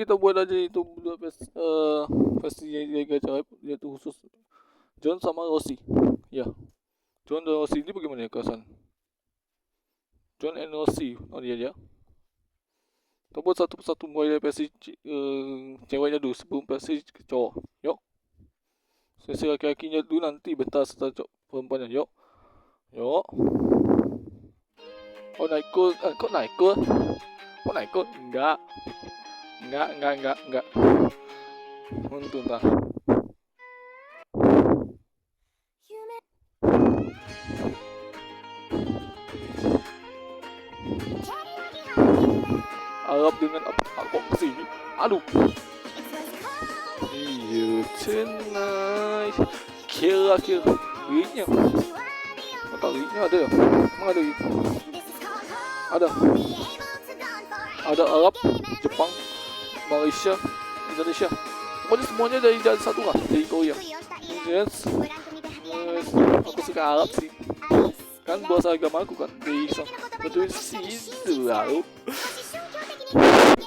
kita buat aja itu versi Liga Ajaib, yaitu khusus John sama Rossi. Ya, John dan Rossi ini bagaimana ya kesan? John and Rossi, oh dia ya. Kita buat satu persatu mulai dari versi ceweknya dulu sebelum versi cowok. Yuk. Sesi laki-lakinya dulu, nanti bentar setelah perempuannya. Yuk. Yuk. Oh naik kok naik kok? Kok naik kok? Enggak. Untuk entah. Arab dengan apa? Kok kesini? Aduh. You tonight. Kira linknya. Mata linknya ada ya? Emang ada link? Ada Arab, Jepang, Malaysia, Indonesia. Pokoknya semuanya dari satu lah, dari Korea. Yes. Aku suka Arab sih. Kan bahasa agama aku kan dari Islam. Betul sih itu lalu.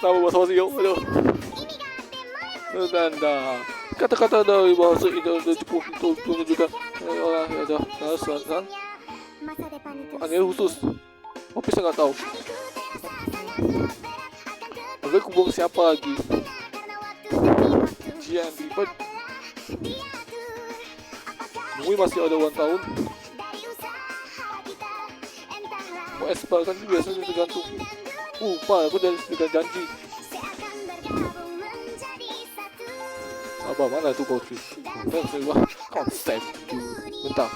Sama bahasa yuk, aduh. Tanda kata-kata dari bahasa Indonesia cukup untuk menunjukkan orang ada alasan. Aneh khusus. Tapi saya nggak tahu. Oke, kubur siapa lagi? Jian Bipet. Mungkin masih ada ulang tahun. Mau espa kan biasanya tergantung. Lupa aku dari janji. Apa mana tuh coach? Konsep. Bentar.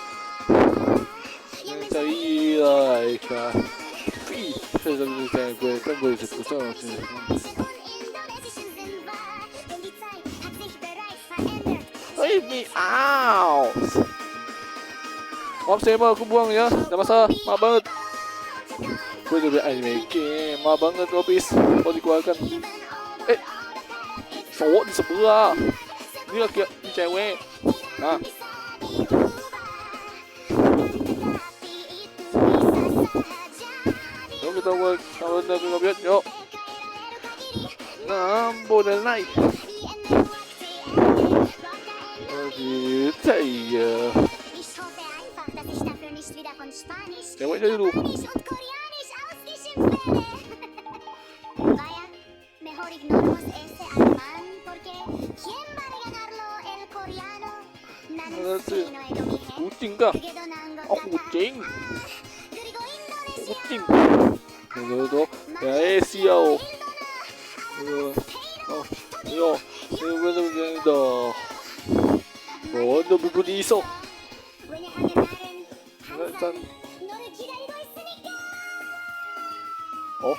Mencari like. Leave me out. Maaf saya aku buang ya, tidak masalah, maaf banget. Gue udah anime game, maaf banget office, mau dikeluarkan. Cowok di sebelah, ini laki ini cewek. Nah. Kita buat kalau nak ngobrol yuk. Boleh naik. Gitu ya. Ceweknya dulu. Kucing kah? Oh kucing. Kucing. Tuh, ya siao. Yo, bener-bener. Oh, udah bubur iso. Oh.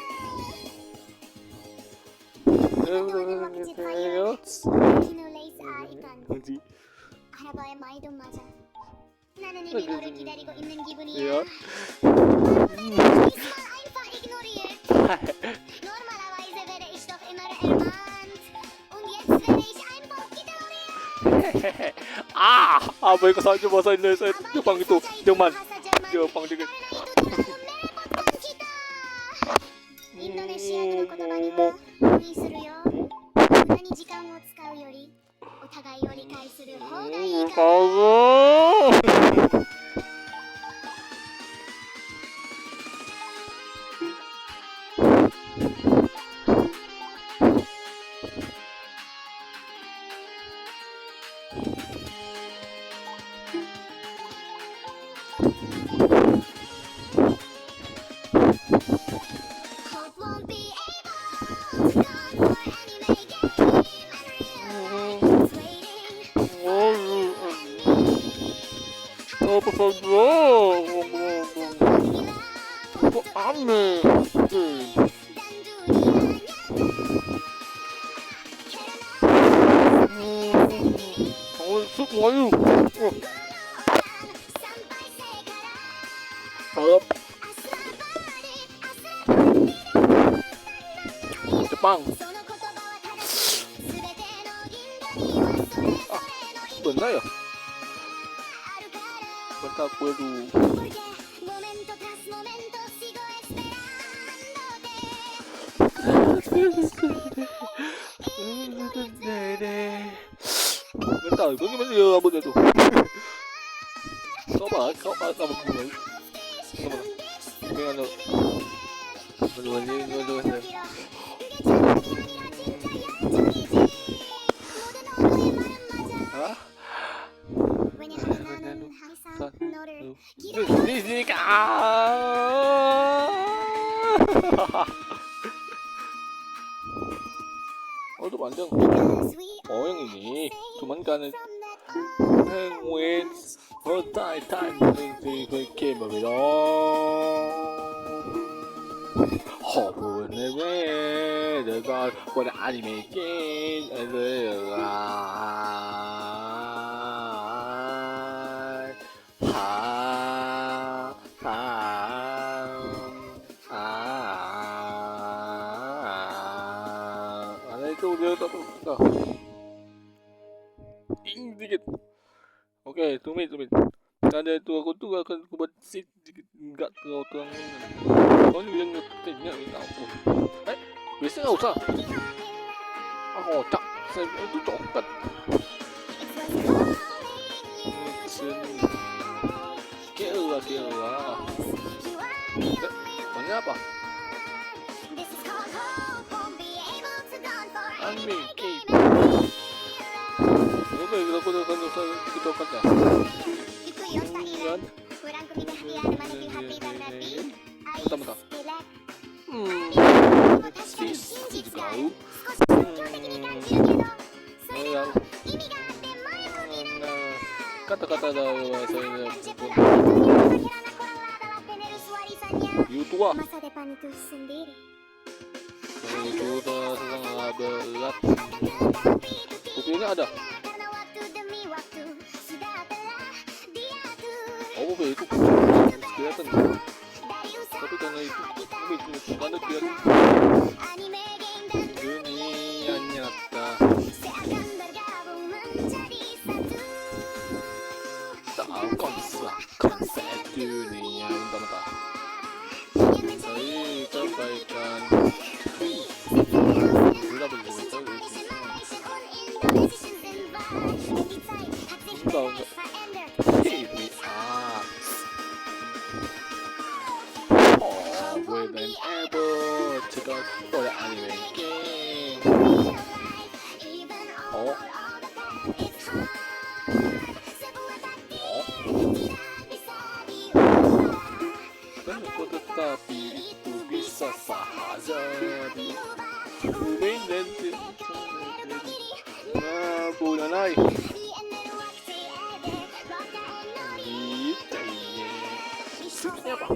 Apa yang kesannya bahasa Indonesia Jepang itu? Jerman. Jepang dikit. Kok aneh. Masuk malu. Arab. Jepang. Benar ya? Bentar aku dulu. bagaimana ya rambutnya tuh? Coba rambut gue. Gimana? Aduh. Hah? Di Oh itu panjang. Oh yang ini. Cuman kan penguins. Oh time di game rồi đó. Họ buồn nè được coi qua đã anime itu dia tuh. Dikit. Oke, tumit. Ada itu aku tuh akan buat sit dikit enggak terlalu terang. Soalnya yang ngetiknya minta ampun. Biasanya nggak usah. Kocak. Saya itu coklat. Kira. Mana apa? Aku kita kata. Bentar. Kata-kata saya YouTube itu sangat berat. Buktinya ada. Oh, itu kelihatan. Tapi karena itu karena kelihatan dunia nyata tak konsep dunia mentah-mentah. Saya kebaikan sudah begitu whenever to go for the anime game. Tetapi itu bisa saja bulanai Suknya apa?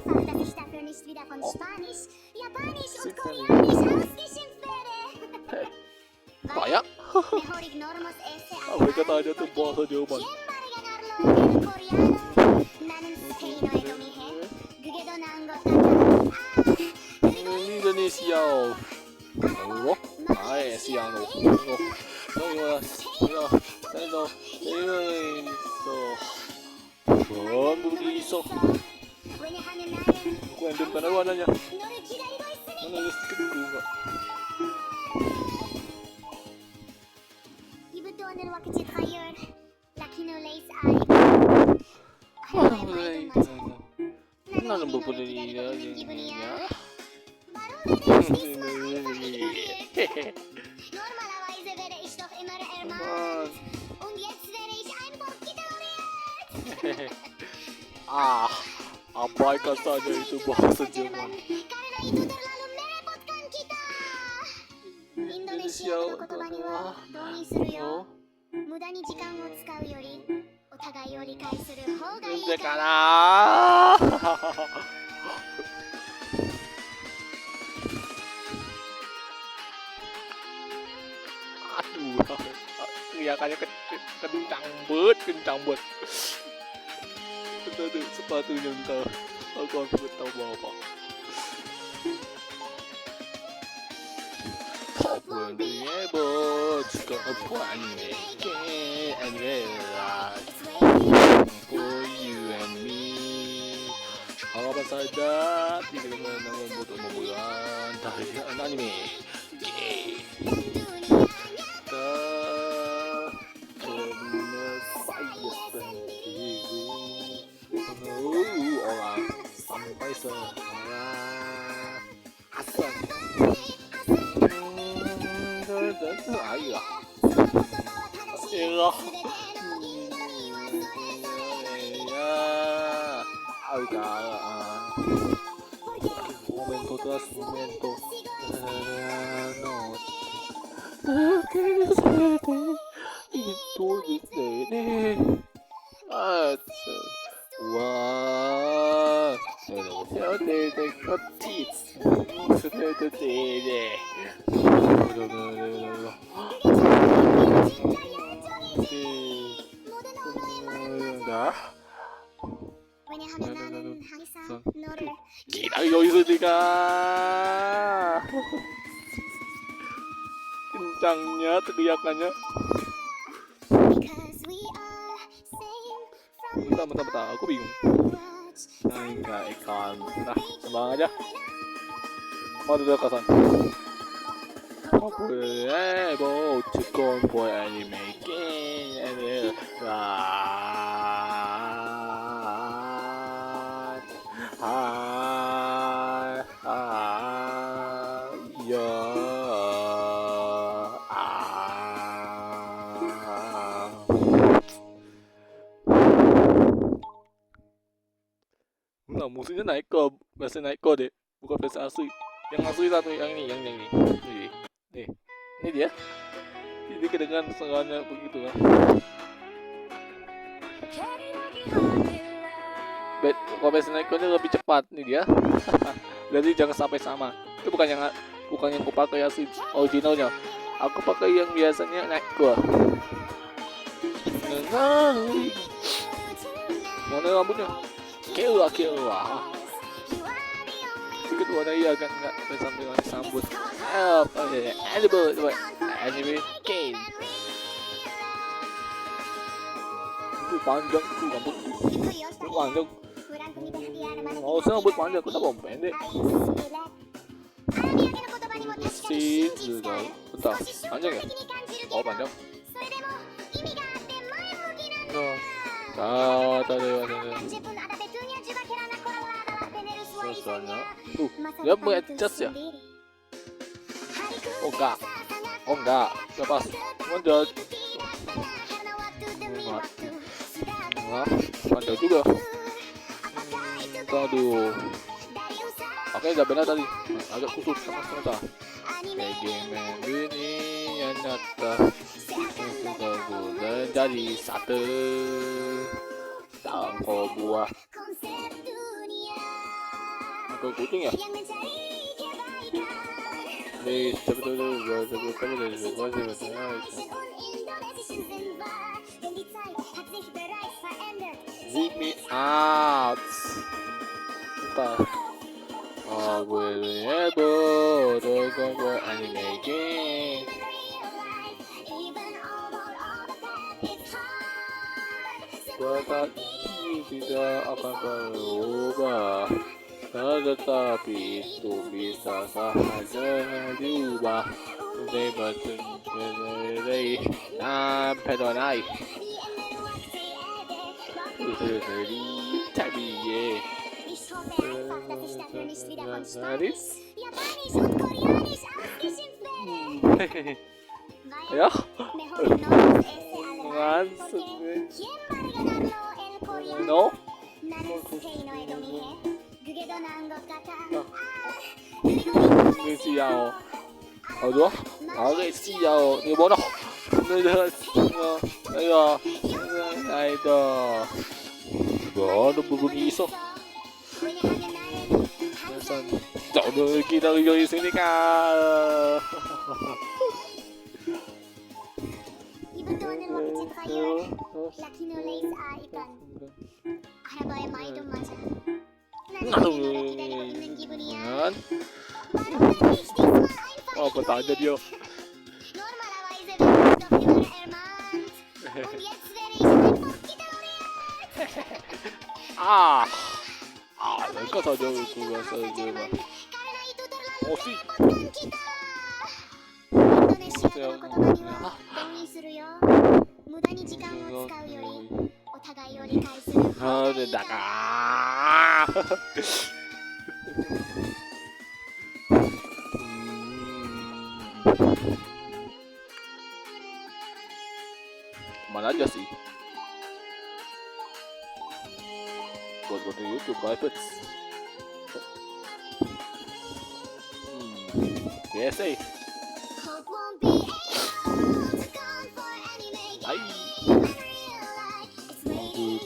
Kayak mereka tanya tuh bahasa Jerman. Indonesia. Oh, siang loh. Kuandun ka na warnanya. Mana listrik dulu enggak? Nah, nomor putihnya ya. Abaikan saja itu bahasa Jerman. Indonesia adalah aduh, teriakannya kencang banget. Aduh, sepatunya entar aku tahu apa. When we able to go anime and realize for you and me. Apa saja tidak menanggung untuk membulan dari anime. Kita 아이야. 이거. Ya. Auga. Momento tras momento. No. Itu deh. Wah. Saya ketit. Dah. Gila 여기서 네가 kencangnya teriakannya. Bentar, aku bingung. Nah, enggak ikan. Nah, sembang aja. Mau duduk kasan. boleh mau cikon boy anime game ya nah musuhnya naik ke versi naik ke deh bukan versi asli yang asli satu yang ini nih ini dia ini kedengaran serangannya begitu kan kalau versi naik ke lebih cepat nih dia jadi jangan sampai sama itu bukan yang aku pakai asli originalnya aku pakai yang biasanya naik ke mana rambutnya kira sedikit warna iya kan nggak sampai warna sambut anime game itu panjang tuh rambut panjang saya rambut panjang kenapa pendek bentar panjang ya panjang soalnya dia mengadjust ya enggak pas modal panjang juga aduh oke udah benar tadi agak kusut sama game ini yang nyata dan jadi satu tangkau buah aku kucing ya Zip me out I will be able to go anime game tetapi tidak akan berubah tetapi itu bisa saja diubah dari pedonai itu dari tapi ya no siao đó cái siao như bố đâu đây đó bố nó bưng 있어 저도 기다리고 있으니까 이분도는 먹지 가요. 라키노 레이스 아이건 알아봐야 마이도 맞아. 난 라키노를 기다리고 있는 기분이야. apa tanya dia Normalerweise wäre es doch immer Elmand. Und jetzt werde ich einfach gedauert. mereka saja itu bahasa Jerman. Karena itu terlalu sih. Indonesiaの言葉には便利するよ。無駄に時間を使うよりお互いを理解する方がいいだから。Mana aja sih? Buat konten YouTube private. Biasa. Hope won't be able to come for anime Hai. game. In real life, it's waiting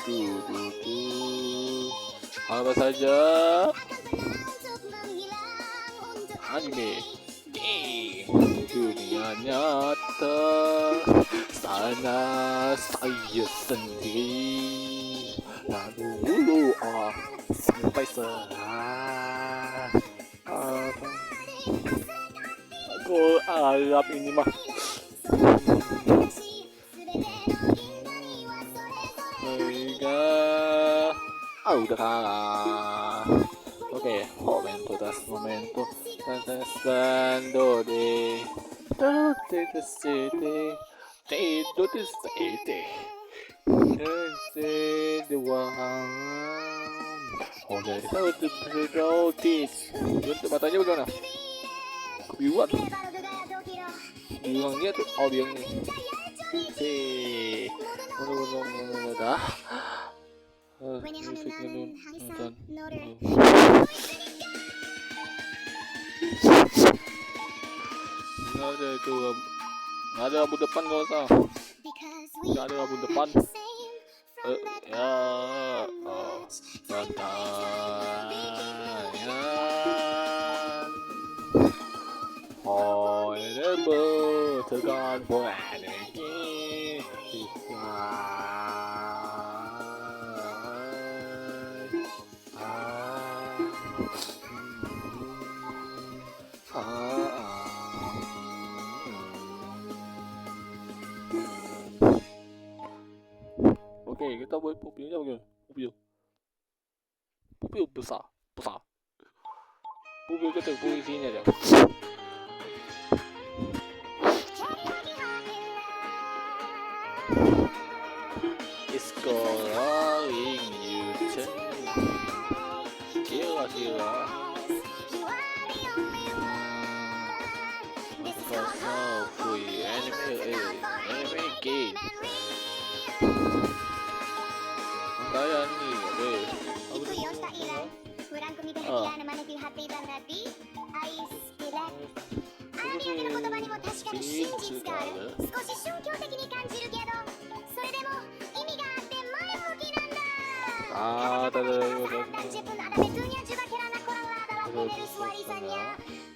for you. Apa saja Akan pernah untuk menghilang untuk anime dunia nyata. Sana saya sendiri lalu dulu sampai sekarang. Aku harap ini mah Mega udah kalah. Oke, momento das momento das bando de tutti the city do the city the one oleh satu prioritas. Untuk matanya bagaimana? Kebiuan bilang dia tuh audio nih dah musiknya nonton nggak ada itu, nggak ada rambut depan, nggak usah, nggak ada rambut depan. Ya pertanyaan tekan energi Oke, kita buat pupilnya bagaimana? Pupil besar. Pupil kecil, pupil sini aja. It's calling you tonight. Kira. Anime game. Saya nih,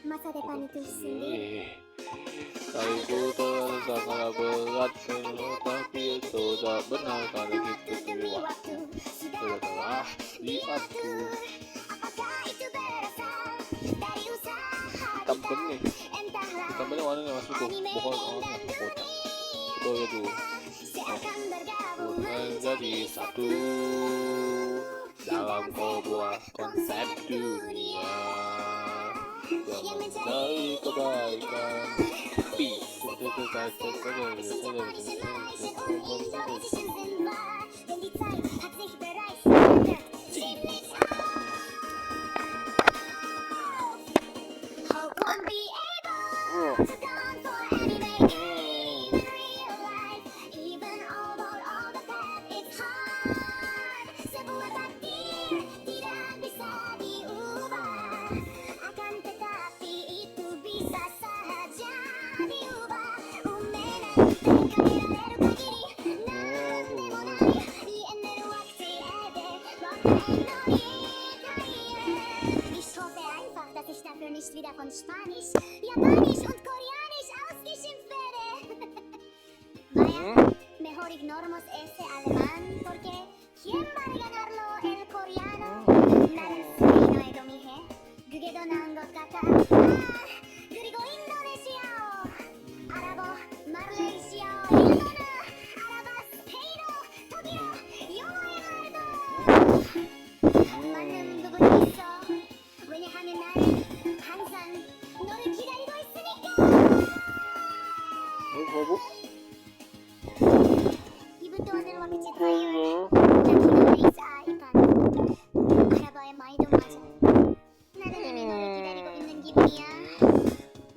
Masa depan itu sendiri. Saya sangat berat tapi sudah benar kalau gitu demi waktu sudah telah di aku. Hitam nih, warna nih masuk tuh, pokoknya orangnya kota. Kita lihat dulu. Menjadi satu dalam sebuah konsep dunia yang mencari kebaikan. Nicht wieder von Spanisch, Japanisch und Koreanisch ausgeschimpft werde. Vaya, mejor ignoremos ese alemán porque ¿quién va a ganarlo el coreano? 나는 스페인어 에도 미해 그게 더 나은 것 같아. 그리고 인도네시아어, 아랍어, 말레이시아어, 일본어, 아랍어, 스페인어, 독일어, 영어의 말도 맞는 부분이 있어. 왜냐하면 나는 항상 너를 기다리고 있으니까. 이분 또한을 와그치 다이얼 라티노레이스 아이판 아라바의 마이도 맞아. 나는 이미 너를 기다리고 있는 기분이야.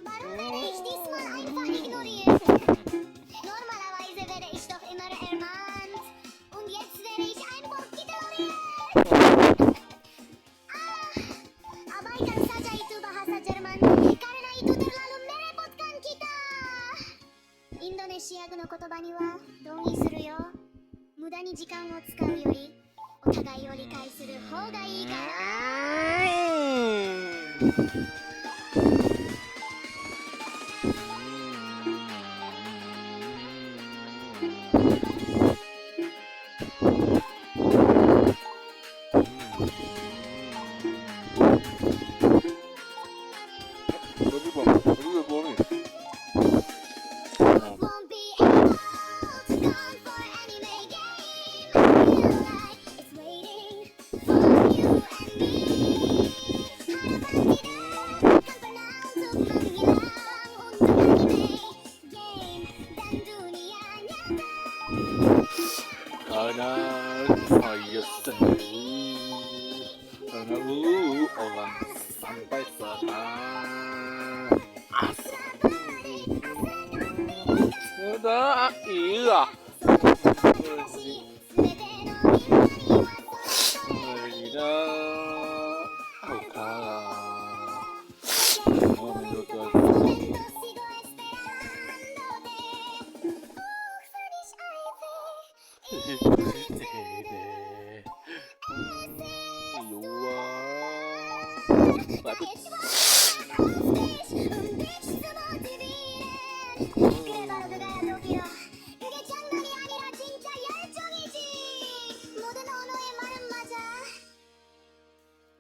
Warum werde ich diesmal einfach ignoriert? Normalerweise werde インドネシア語の言葉には同意するよ。無駄に時間を使うよりお互いを理解する方がいいから。Karena saya sendiri, karena lu orang sampai sekarang. Udah, iya.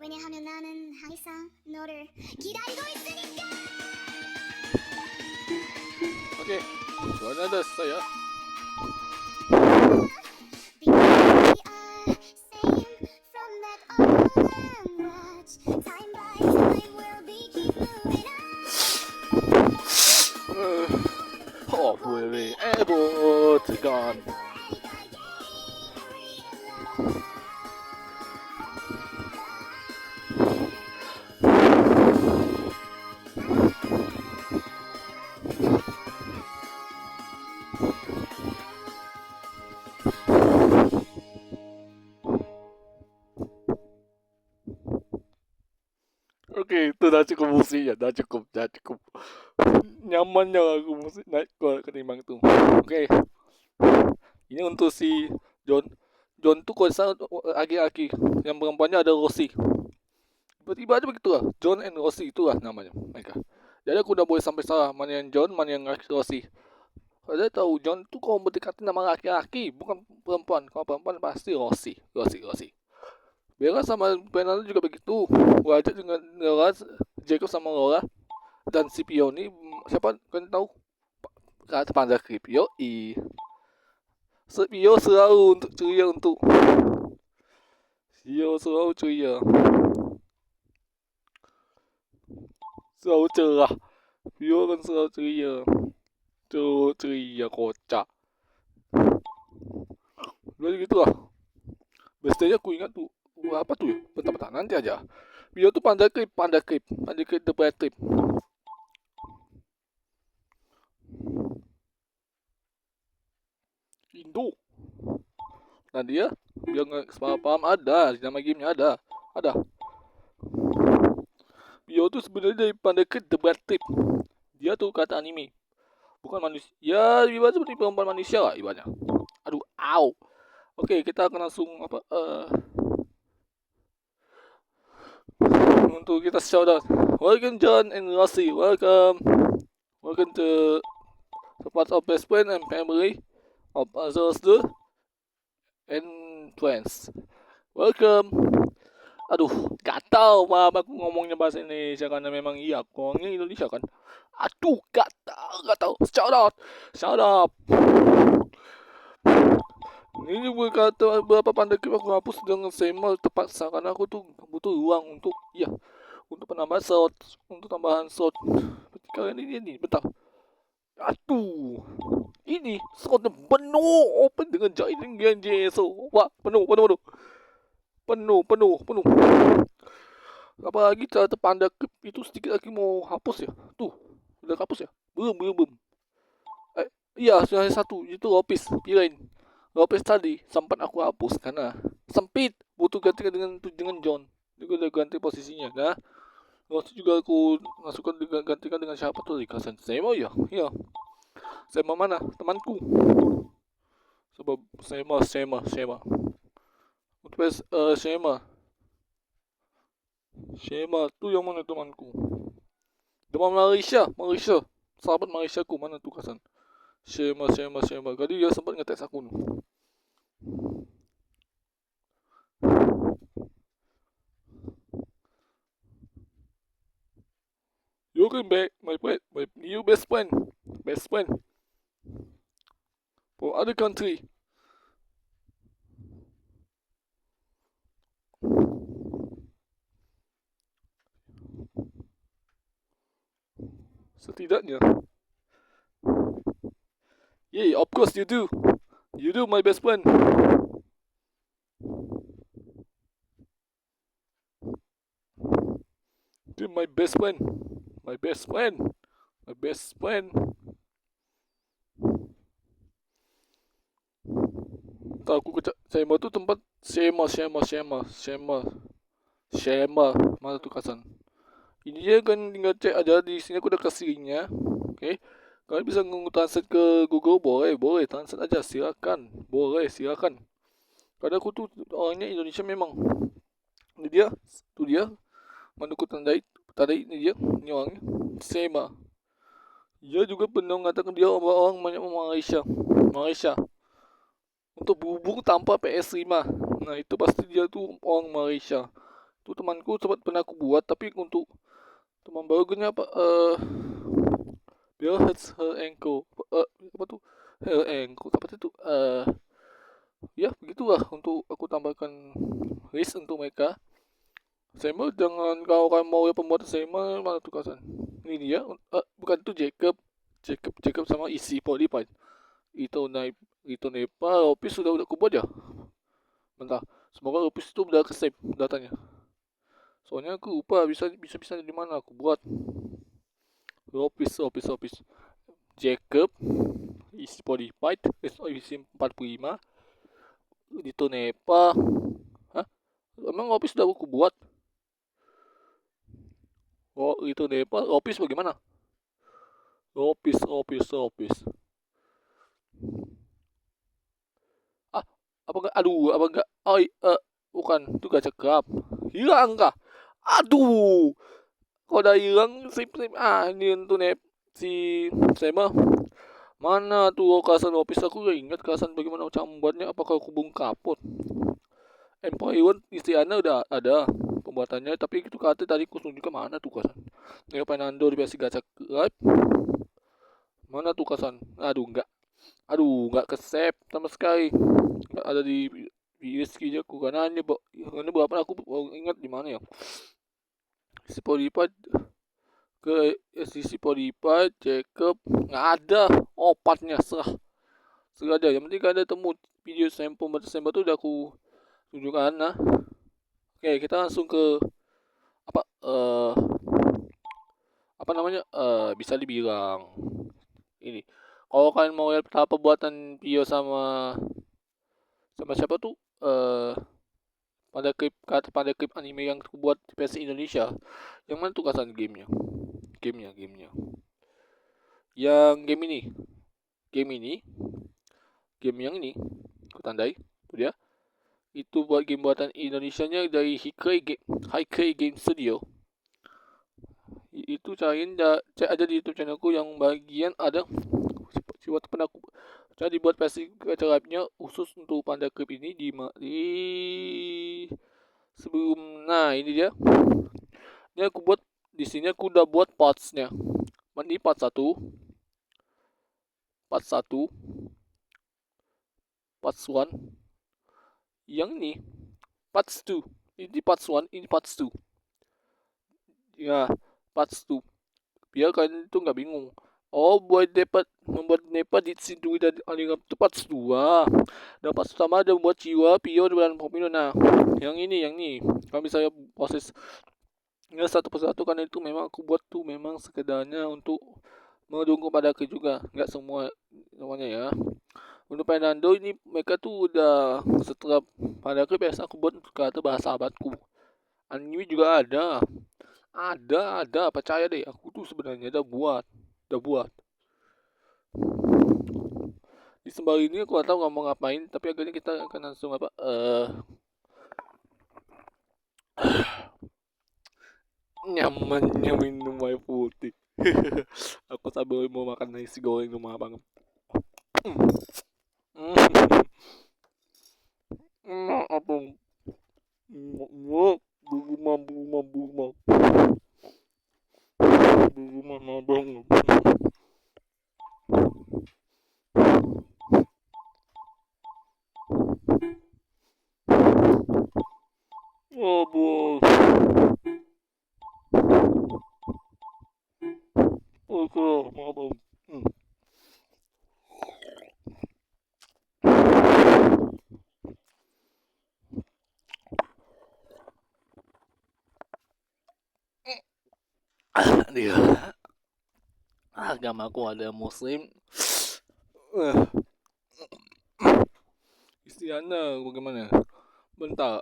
왜냐하면 나는 항상 너를 기다리고 있으니까. Oke, suara 됐어요. Hopefully able to gone. Oke, itu udah cukup musiknya, udah cukup nyaman yang aku musik naik ketimbang itu. Oke, ini untuk si John. John tuh konser aki-aki, yang perempuannya ada Rosie. Tiba-tiba aja begitu lah, John and Rosie itulah namanya mereka. Jadi aku udah boleh sampai salah mana yang John, mana yang Rosie. Saya tahu John tuh kalau mendekati nama laki-laki bukan perempuan. Kalau perempuan pasti Rosie. Bella sama Fernando juga begitu. Wajah dengan Lola, Jacob sama Lola, dan si Pio ini siapa kalian tahu? Kata Panda Krip. Yoi. Pio selalu ceria Pio selalu ceria. Selalu cerah. Pio kan selalu ceria. Ceria kocak. Jadi gitu lah. Biasanya aku ingat tuh apa tuh ya? Bentar nanti aja. Pio tuh Panda Krip the Bad Trip. Indo. Nah dia nggak paham ada nama gamenya ada. Pio tuh sebenarnya dari Panda Krip the Bad Trip. Dia tuh kata anime, bukan manusia. Ya ibarat seperti perempuan manusia lah ibaratnya. Aduh, au. Oke, kita akan langsung untuk kita shout out. Welcome John and Rosie. Welcome to the part of best friend and family of others and friends. Welcome. Aduh, gatal maaf aku ngomongnya bahasa Indonesia karena memang iya aku ngomongnya Indonesia kan. Aduh, gatal. Shout out. Ini berkata beberapa Panda Krip aku hapus dengan sema terpaksa karena aku tuh butuh uang untuk penambahan slot, untuk tambahan slot. Kalian ini bentar. Aduh, ini slotnya penuh, open dengan Jaiden Genji so. Wah, penuh. Apalagi cara Panda Krip itu sedikit lagi mau hapus ya. Tuh, udah hapus ya? Belum. Iya, sudah satu itu Lopis, pilihin. Lopez tadi sempat aku hapus karena sempit, butuh gantikan dengan John. Juga udah ganti posisinya. Nah, waktu juga aku masukkan gantikan dengan siapa tuh di Kasan Semo ya. Iya. Sema mana? Temanku. Sebab Sema. Untuk Sema. Sema tu yang mana temanku? Demam Malaysia. Sahabat Malaysia ku mana tu Kasan? Sema. Jadi dia sempat ngetes aku tu. You can back, my friend, my new best friend for other country. Setidaknya, yeah, of course you do, my best friend. You're my best friend. Tahu aku kecak Sema tu tempat Sema. Mana tu Kasan? Ini dia kan tinggal cek aja di sini aku udah kasih linknya. Oke. Kalian bisa translate ke Google, boleh translate aja, silakan. Karena aku tuh orangnya Indonesia memang. Ini dia, tuh dia. Mana aku tadi ini dia, ini orangnya. Sema. Dia juga pernah mengatakan dia orang banyak Malaysia. Untuk berhubung tanpa PS5. Nah itu pasti dia tuh orang Malaysia. Itu temanku sempat pernah aku buat, tapi untuk teman barunya apa? Bill hurts her ankle. Apa tuh? Her ankle. Apa itu? Ya begitulah untuk aku tambahkan list untuk mereka. Sema, jangan kalau kalian mau ya pembuat Sema mana tuh Kasan? Ini dia, bukan itu Jacob sama isi Polipan. Itu Nepa, Opis sudah aku buat ya. Bentar, semoga Opis itu udah ke save datanya. Soalnya aku lupa bisa di mana aku buat. Opis. Jacob, isi Polipan, isi 45. Itu Nepa. Hah? Emang Opis sudah aku buat? Oh, itu Nepa, Opis bagaimana? Opis. Apa enggak? Aduh, apa enggak? Oh, bukan, itu gak cekap. Hilang kah? Aduh, kok udah hilang sip. Ini untuk si Sema. Mana tuh kasan Opis, aku gak ingat kasan bagaimana cara membuatnya. Apakah aku kaput? Empire One istiannya udah ada pembuatannya, tapi itu kata tadi aku tunjuk ke mana tuh kasan? Neo Fernando di versi gacha live. Mana tuh kasan? Aduh, enggak ke save sama sekali. Enggak ada di USG aku karena ini berapa aku ingat di mana ya? Spotify ke Spotify Jacob nggak ada opatnya serah aja yang penting ada temu video sampel tuh udah aku tunjukkan. Nah oke, kita langsung ke apa namanya bisa dibilang ini, kalau kalian mau lihat pembuatan video sama siapa tuh pada klip anime yang aku buat di versi Indonesia, yang mana tuh kasan gamenya yang game yang ini aku tandai tuh dia, itu buat game buatan Indonesianya dari Hikai Game Studio. Itu cek aja di YouTube channelku yang bagian ada waktu pernah aku jadi buat versi live-nya khusus untuk Panda Clip ini di sebelum. Nah ini dia, ini aku buat di sini, aku udah buat parts-nya. Ini part 1, part 1, yang ini part 2, ini part 1, ini part 2 ya, part 2 biar kalian itu nggak bingung. Oh, membuat Nepa di situ dan aliran itu part 2. Dan part pertama ada membuat jiwa, Pio dan Pomino. Nah, yang ini kami saya proses satu persatu karena itu memang aku buat tuh memang sekedarnya untuk mendukung pada aku juga, nggak semuanya ya. Untuk Fernando ini mereka tuh udah setelah pada aku biasa aku buat kata bahasa sahabatku. Anime juga ada percaya deh, aku tuh sebenarnya udah buat sembari ini aku gak tahu ngomong ngapain, tapi akhirnya kita akan langsung apa nyamannya minum air putih. Aku sambil mau makan nasi goreng rumah abang. Apa? Rumah abang. Oh boy. Oke, abang. Dia agamaku ada muslim. Istiana bagaimana? Bentar,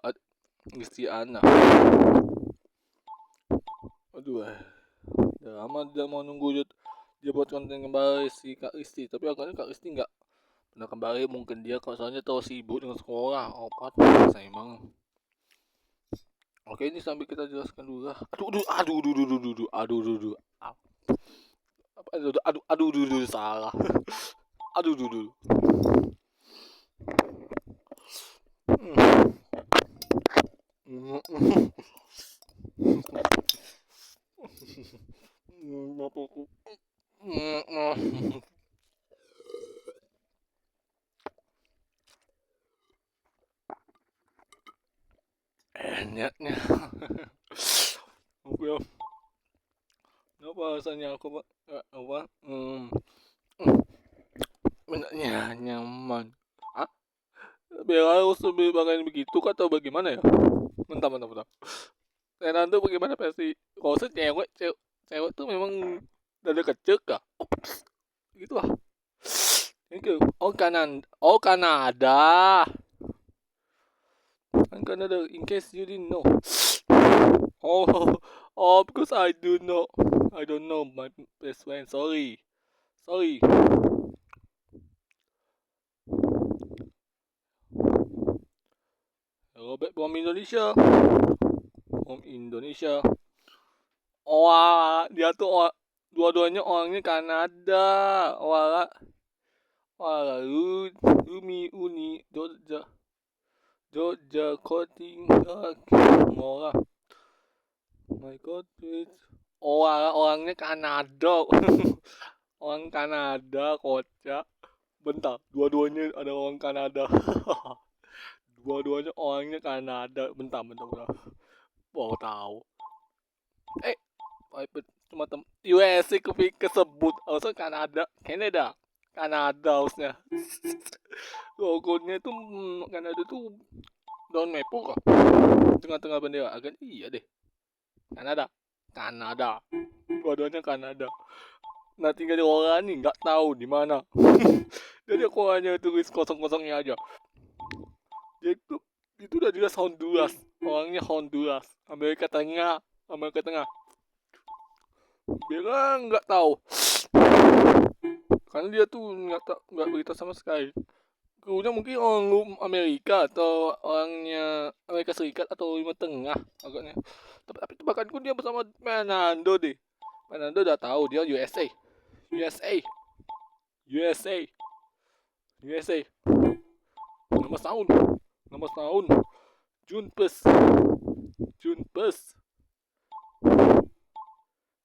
Istiana. Aduh, udah lama dia mau nunggu dia buat konten kembali si Kak Isti, tapi agaknya Kak Isti nggak pernah kembali, mungkin dia kalau soalnya terlalu sibuk dengan sekolah. Opat, saya emang. Oke, ini sambil kita jelaskan dulu lah. Aduh, salah. Aduh. Enaknya. Oke. Kenapa rasanya aku apa? Benarnya nyaman. Ah, Bella harus lebih bakalan begitu atau bagaimana ya? Bentar. Fernando bagaimana versi? Kalau cewek tuh memang dada kecil kah? Gitu lah. Thank you. Oh Kanada. Kan Kanada. In case you didn't know. Because I don't know my best friend. Sorry. Robert from Indonesia. Dia tuh dua-duanya orangnya Kanada. Umi Uni Georgia Coding Mola. My God, orangnya Kanada. Orang Kanada, kocak. Bentar, dua-duanya ada orang Kanada. Dua-duanya orangnya Kanada. Bentar. Mau tahu. Cuma USA kesebut. Harusnya Kanada harusnya. Logonya itu Kanada tuh daun maple kok. Tengah-tengah bendera. Agak iya deh. Kanada. Dua-duanya Kanada. Nah, tinggal di orang nih nggak tahu di mana. Jadi aku hanya tulis kosong-kosongnya aja. Dia itu udah jelas Honduras. Orangnya Honduras. Amerika Tengah. Bilang nggak tahu. Karena dia tuh nggak berita sama sekali. Kemudian mungkin orang Amerika atau orangnya Amerika Serikat atau Timur Tengah agaknya. Tapi tebakanku dia bersama Fernando deh. Fernando udah tahu dia USA. Nama tahun. Junpes.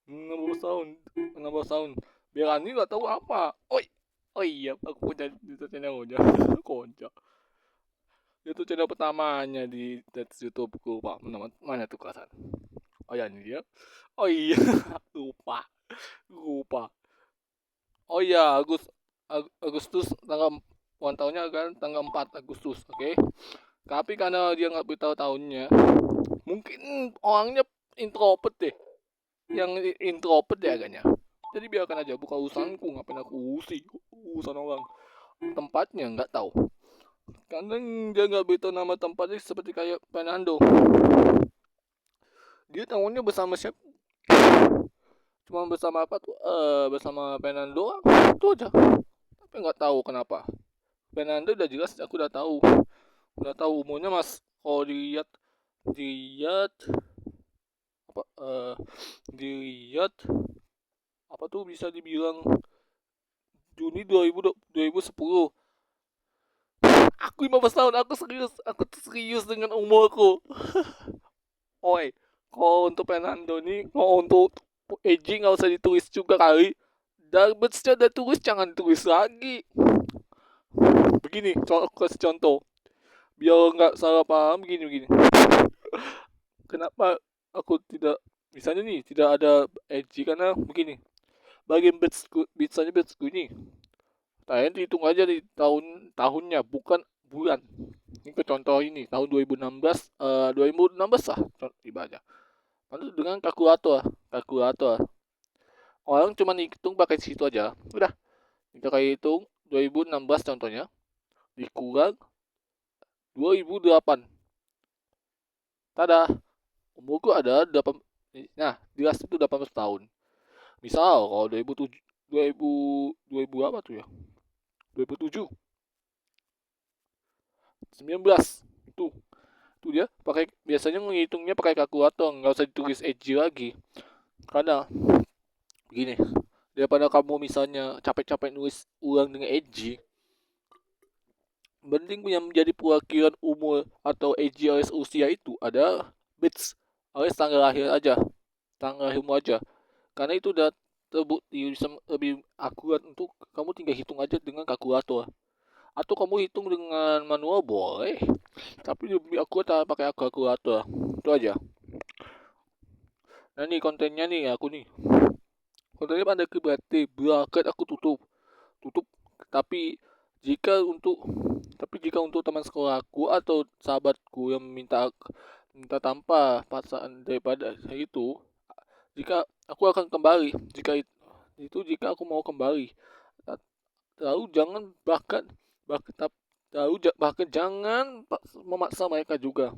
16 tahun. Berani nggak tahu apa. Oh iya, aku punya channel aja. Kocak. Itu channel pertamanya di YouTubeku, Pak. Mana tuh kelasan? Oh ya, ini dia. Oh iya, lupa. Oh iya, Agustus tanggal ulang tahunnya kan tanggal 4 Agustus, oke? Tapi karena dia nggak beritahu tahunnya, mungkin orangnya introvert deh. Yang introvert deh agaknya. Jadi biarkan aja, bukan urusanku, ngapain aku urusan orang. Tempatnya nggak tahu. Karena dia nggak beritahu nama tempatnya seperti kayak Fernando. Dia tahunya bersama siapa? Cuma bersama apa tuh? Bersama Fernando itu aja. Tapi nggak tahu kenapa. Fernando udah jelas, aku udah tahu umurnya mas. Kalau dilihat apa dilihat apa tuh bisa dibilang Juni 2010. Aku 15 tahun, aku tuh serius dengan umurku. Oi, kalau untuk Fernando nih, kalau untuk aging nggak usah ditulis juga kali. Darbetznya udah tulis, jangan tulis lagi. Begini, aku kasih contoh. Biar nggak salah paham, begini. Kenapa aku tidak, misalnya nih, tidak ada aging karena begini. Bagian beatsku ini, kalian hitung aja di tahunnya, bukan bulan. Ini ke contoh ini, tahun 2016, 2016 lah, ibaratnya. Lalu dengan kalkulator. Orang cuma hitung pakai situ aja. Udah, kita kayak hitung 2016 contohnya dikurang 2008. Tada, umurku ada 8. Nah, jelas itu 18 tahun. Misal kalau 2007 2000 apa tuh ya? 2007 19 itu dia pakai, biasanya menghitungnya pakai kalkulator, nggak usah ditulis age lagi. Karena begini, daripada kamu misalnya capek-capek nulis ulang dengan age, mending yang menjadi perwakilan umur atau age alias usia itu ada bits alias tanggal lahir aja, tanggal lahirmu aja. Karena itu udah terbukti bisa lebih akurat, untuk kamu tinggal hitung aja dengan kalkulator. Atau kamu hitung dengan manual boleh, tapi lebih akurat pakai kalkulator. Itu aja. Nah nih kontennya nih, kontennya pada berarti bracket aku tutup. Tapi jika untuk teman sekolahku atau sahabatku yang minta tanpa paksaan daripada itu, jika aku akan kembali, jika aku mau kembali, tahu jangan bahkan jangan memaksa mereka juga.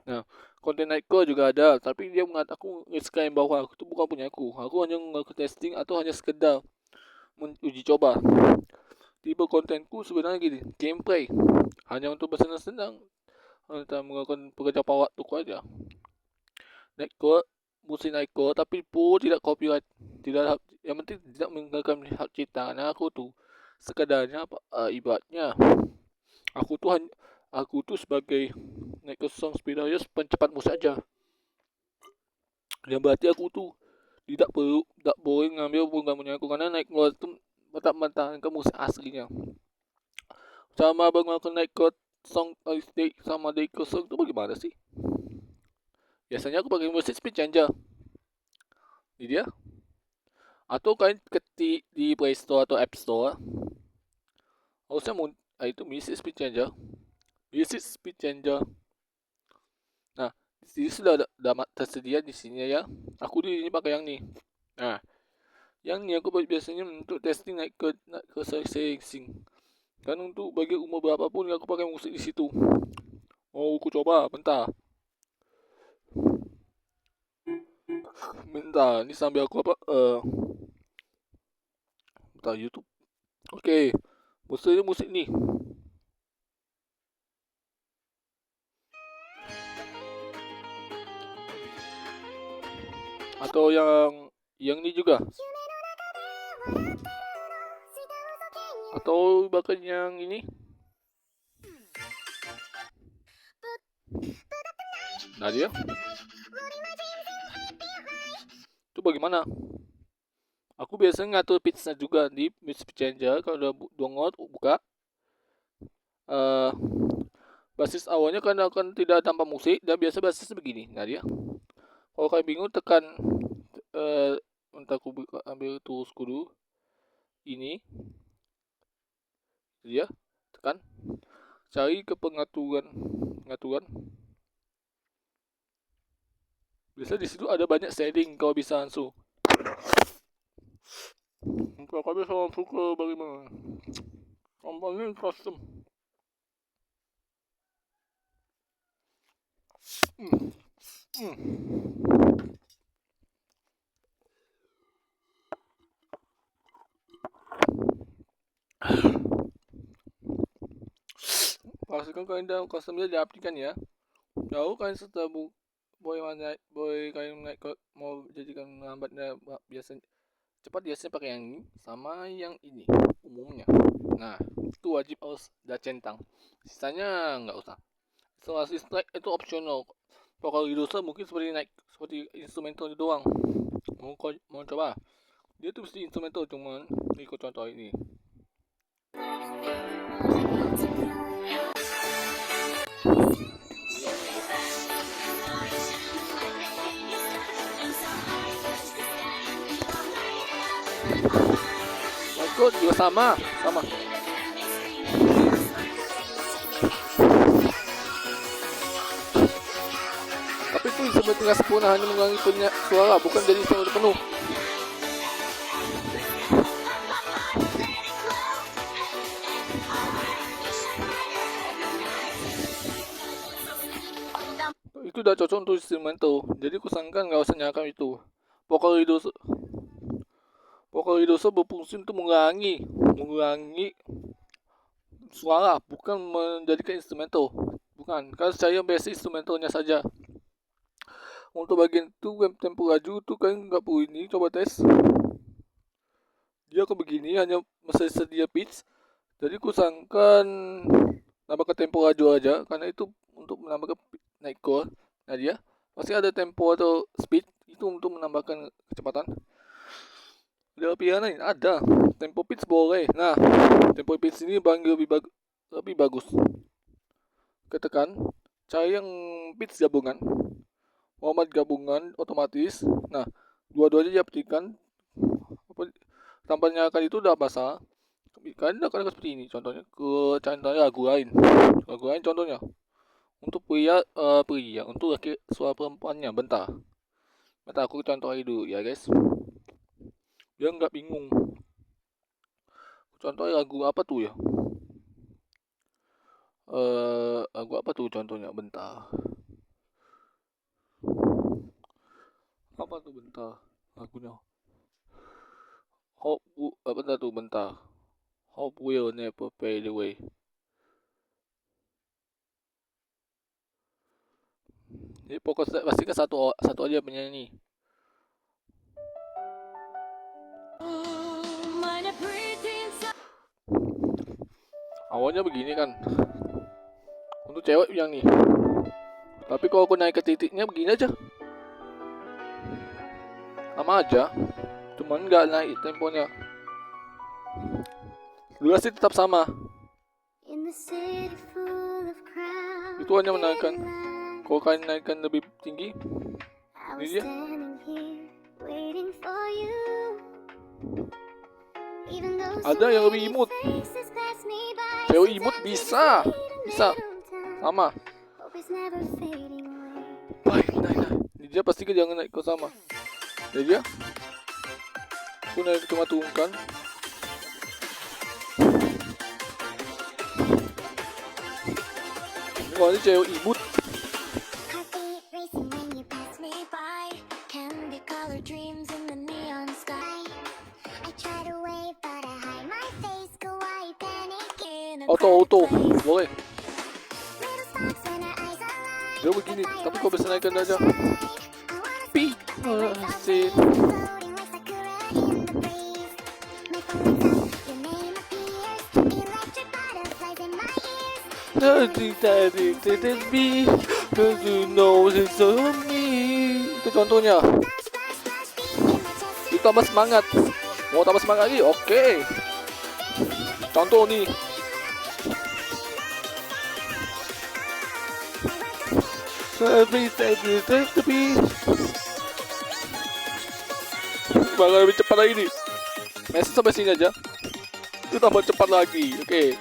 Nah, konten Naiko juga ada, tapi dia mengatakan nge-claim bahwa itu bukan punya aku hanya ngelakuin testing atau hanya sekedar uji coba. Tipe kontenku sebenarnya gini, gameplay, hanya untuk bersenang-senang, hanya melakukan pekerjaan waktuku aja. Naiko, musik Naiko, tapi pun tidak copyright, yang penting tidak mengganggu hak cipta. Karena aku tuh sekedarnya ibaratnya aku tuh sebagai Naiko Song Spiders pencepat musik aja. Yang berarti aku tuh tidak boleh ngambil punya aku, karena Naiko itu mentah-mentah ke musik aslinya. Sama abang aku Naiko Song sama Naiko Song itu bagaimana sih? Biasanya aku pakai musik speed changer. Ini dia. Atau kalian ketik di Play Store atau App Store. Harusnya itu music speed changer. Nah, di sini sudah ada tersedia di sini ya. Aku di sini pakai yang nih. Nah, yang ini aku biasanya untuk testing naik ke sing. Dan untuk bagi umur berapapun aku pakai musik di situ. Mau aku coba bentar. Ini sambil aku bentar YouTube. Oke. Musik nih. Atau yang ini juga. Atau bahkan yang ini. Nah dia. Itu bagaimana? Aku biasanya ngatur pitch-nya juga di Music Changer. Kalau udah download, buka. Basis awalnya kan akan tidak tanpa musik, dan biasa basisnya begini. Nah dia. Kalau kalian bingung, tekan entah aku ambil toolsku dulu. Ini. Dia. Tekan. Cari ke pengaturan. Biasa di situ ada banyak setting, kalau bisa langsung. Kalau bisa langsung ke bagaimana? Komponen custom. pastikan kalian dah customnya diaplikasikan ya. Lalu kalian setelah kalian naik mau jadikan lambatnya biasa cepat, biasanya pakai yang ini sama yang ini umumnya. Nah, itu wajib harus dah centang. Sisanya nggak usah. Isolasi strike itu optional. Kalau reducer mungkin seperti instrumental doang. Mau coba? Dia tuh mesti instrumental, cuman ikut contoh ini. Ikut juga sama. Tapi itu seperti nggak sempurna, hanya mengurangi suara, bukan jadi suara penuh. Itu udah cocok untuk instrumental, jadi kusangkan nggak usah nyalakan itu. Vocal reducer berfungsi untuk mengurangi suara, bukan menjadikan instrumental. Bukan, kan saya basic instrumentalnya saja. Untuk bagian itu tempo laju tuh kan nggak perlu ini, coba tes. Dia ke begini hanya masih sedia pitch, jadi kusangkan nambahkan tempo laju aja, karena itu untuk menambahkan naik chord. Nah dia pasti ada tempo atau speed itu untuk menambahkan kecepatan. Ada pilihan lain, ada tempo pitch boleh. Nah, tempo pitch ini lebih bagus. Ketekan cari yang pitch gabungan, format gabungan otomatis. Nah, dua-duanya diaplikasikan. Tampaknya kali itu udah basah. Kalian akan seperti ini contohnya. Contohnya lagu lain contohnya. Untuk pria, untuk laki suara perempuannya. Bentar aku contohin dulu ya guys, biar nggak bingung. Contohnya lagu apa tuh ya? Lagu apa tuh contohnya? Bentar. Apa tuh bentar? Lagunya. Bentar. Hope will never fade away. Jadi pokoknya pasti kan satu aja penyanyi. Awalnya begini kan, untuk cewek yang nih. Tapi kalau aku naik ke titiknya begini aja, sama aja, cuman nggak naik temponya. Durasi tetap sama. Itu hanya menaikkan. Kalau kalian naikkan lebih tinggi, ini dia. Ada yang lebih imut. Cewek imut bisa. Sama. Baik, naik. Dia pasti jangan naik ke sama. Jadi dia. Aku naik cuma turunkan. Ini kalau ini cewek imut. Auto boleh. Dia begini, tapi kok bisa naikkan aja. Itu contohnya. Itu tambah semangat. Mau tambah semangat lagi? Oke. Contoh nih. Bakal lebih cepat lagi nih. Messi sampai sini aja. Itu tambah cepat lagi. Oke.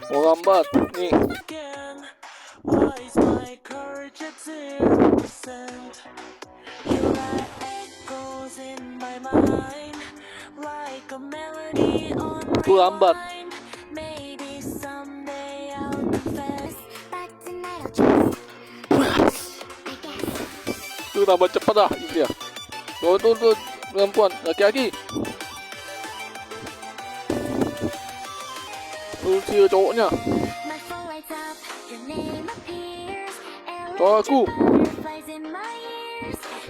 Mau lambat nih. Itu lambat. Itu tambah cepat lah ini ya. Tuh perempuan, laki-laki. Usia cowoknya. Cowok aku.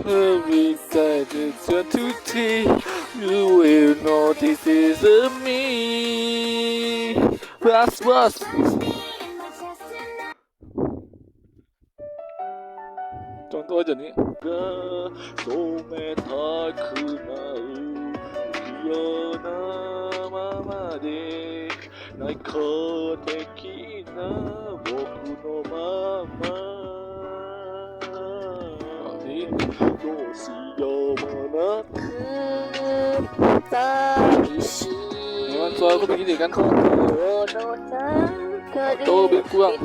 Every time it's your duty, you will notice it's me. Bas. Contoh aja nih. Memang suara aku begini kan? Atau lebih kurang?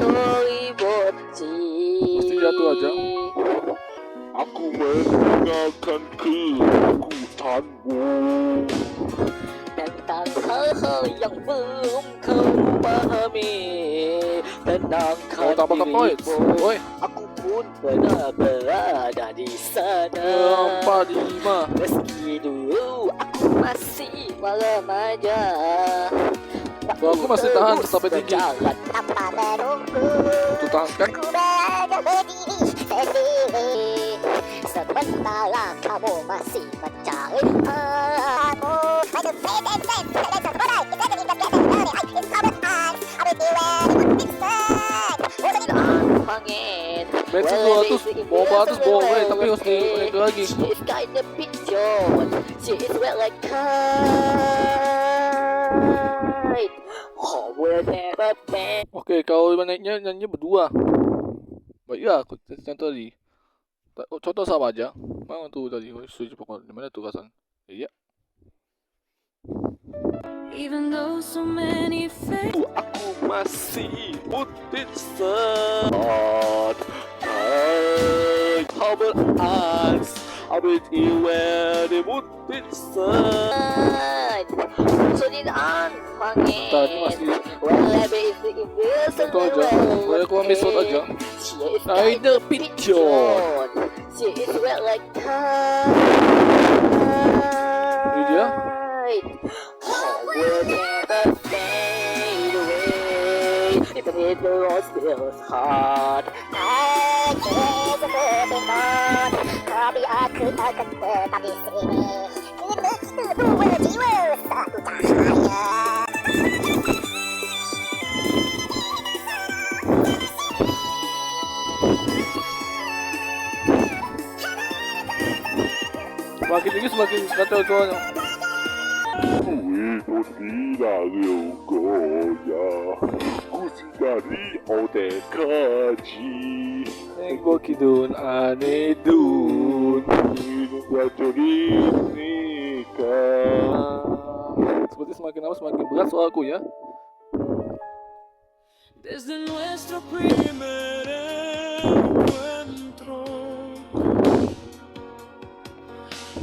Pasti jatuh aja. Aku mendengarkan ketakutanmu tentang hal-hal yang belum kau pahami. Tenangkan Tambah ke points. dirimu, Oi. aku pun pernah berada di sana. 45. Meski dulu aku masih remaja, Kalau aku masih tahan sampai tinggi. berjalan Tanpa menunggu, Itu tahan kan? aku berada berdiri sendiri. Sementara kamu masih mencari aku. Like a fate and sense, but it's a product. It's everything that's getting dirty. It's covered eyes. I will be ready with this side. angin. Bensin 200, bawa 100 boleh, tapi harus naik lagi. She is kinda pigeon. She is wet like kite. Oh, we'll never be. Oke, kalau naiknya nyanyi berdua. Baik ya, aku contoh tadi. Contoh sama aja. Mana tuh tadi? Setuju pokoknya. Mana tuh Kasan? Iya. Even though so many fake Aku masih putih saat Cover eyes I will where the putih saat Sunyin ang pangit. Tadi masih Whatever is the invisible. contoh aja. Boleh aku ambil shot aja. She is Nah, ini pigeon. She is wet like kite. Ini dia. Oh, we'll never fade away. Even if the road still hard. Tapi aku akan tetap di sini. Itu berjiwa satu cahaya. Semakin tinggi semakin kacau soalnya. Itu tidak goyah Kusi dari Odekaji Nenggo kidun ane dun. Hiduplah jadi nikah Seperti semakin lama semakin berat soalku ya. desde nuestro primer encuentro.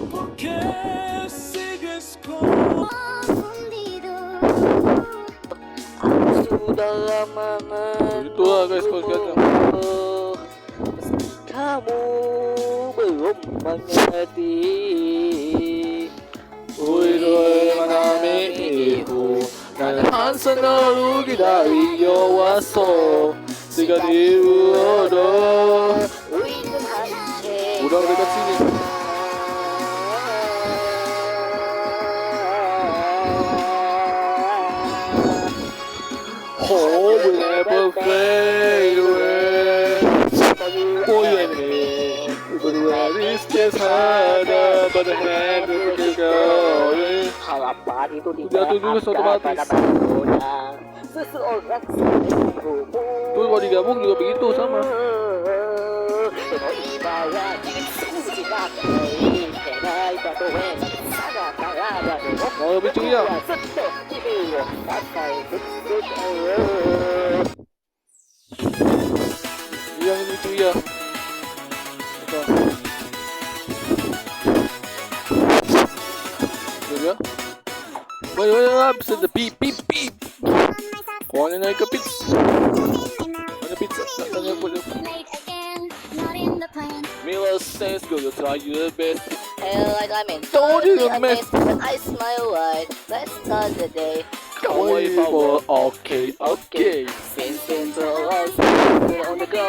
¿Por qué sigues Confundido. Sudah lama Itulah guys konsepnya. Kamu belum mengerti. Uiroi manami ihu Nanahan selalu dari yowaso Sehingga diudo. Udah dekat sini. Hope will never fade away. For you and me, but where is just harder, but the hand will keep going. Harapan itu Jatuh juga otomatis. Seseorang selingkuhmu. Tuh kalau digabung juga begitu sama. Mau lebih ceria. Yang ini ceria. Apa? Ceria. Wait, bisa the beep beep beep. Kau ini naik ke pizza. Mana pizza? Tanya aku je. Late again, not in the plan. Mila says go, you try your best. Like I'm in Don't you mess. but I smile wide. Let's start the day. Kawaii power, okay, okay. Spin to us, on the go.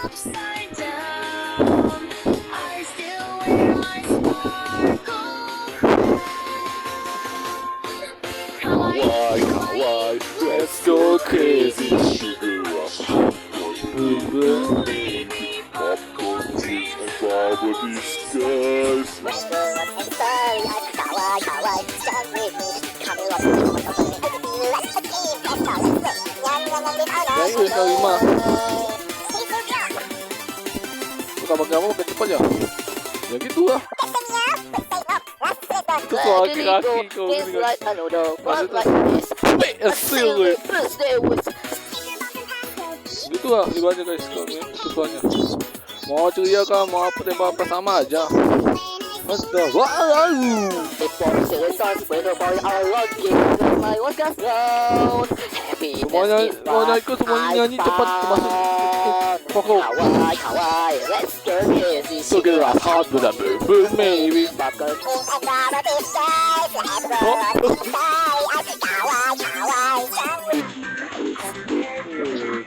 Upside down, I still wear my sparkle. Kawaii, kawaii, Let's go crazy. sugar rush, popcorn cheese and bubble disguise. Yang kelima. Pertama kamu makin cepat ya? Ya gitu lah. Itu soal kaki kau It's ini kan. like another one Maksudnya, like this. Wait, a silly. Birthday with Gitu lah, libanya guys. Kau ini tujuannya. Mau ceria kah, mau apa tembak apa sama aja. Ada, wah, the boys in the stars with the boy I love you. My one got round. Happiness Semuanya ikut, semuanya nyanyi cepat termasuk Koko. Kawaii, kawaii, let's go crazy. So get us hard with a boom, maybe. Buckle.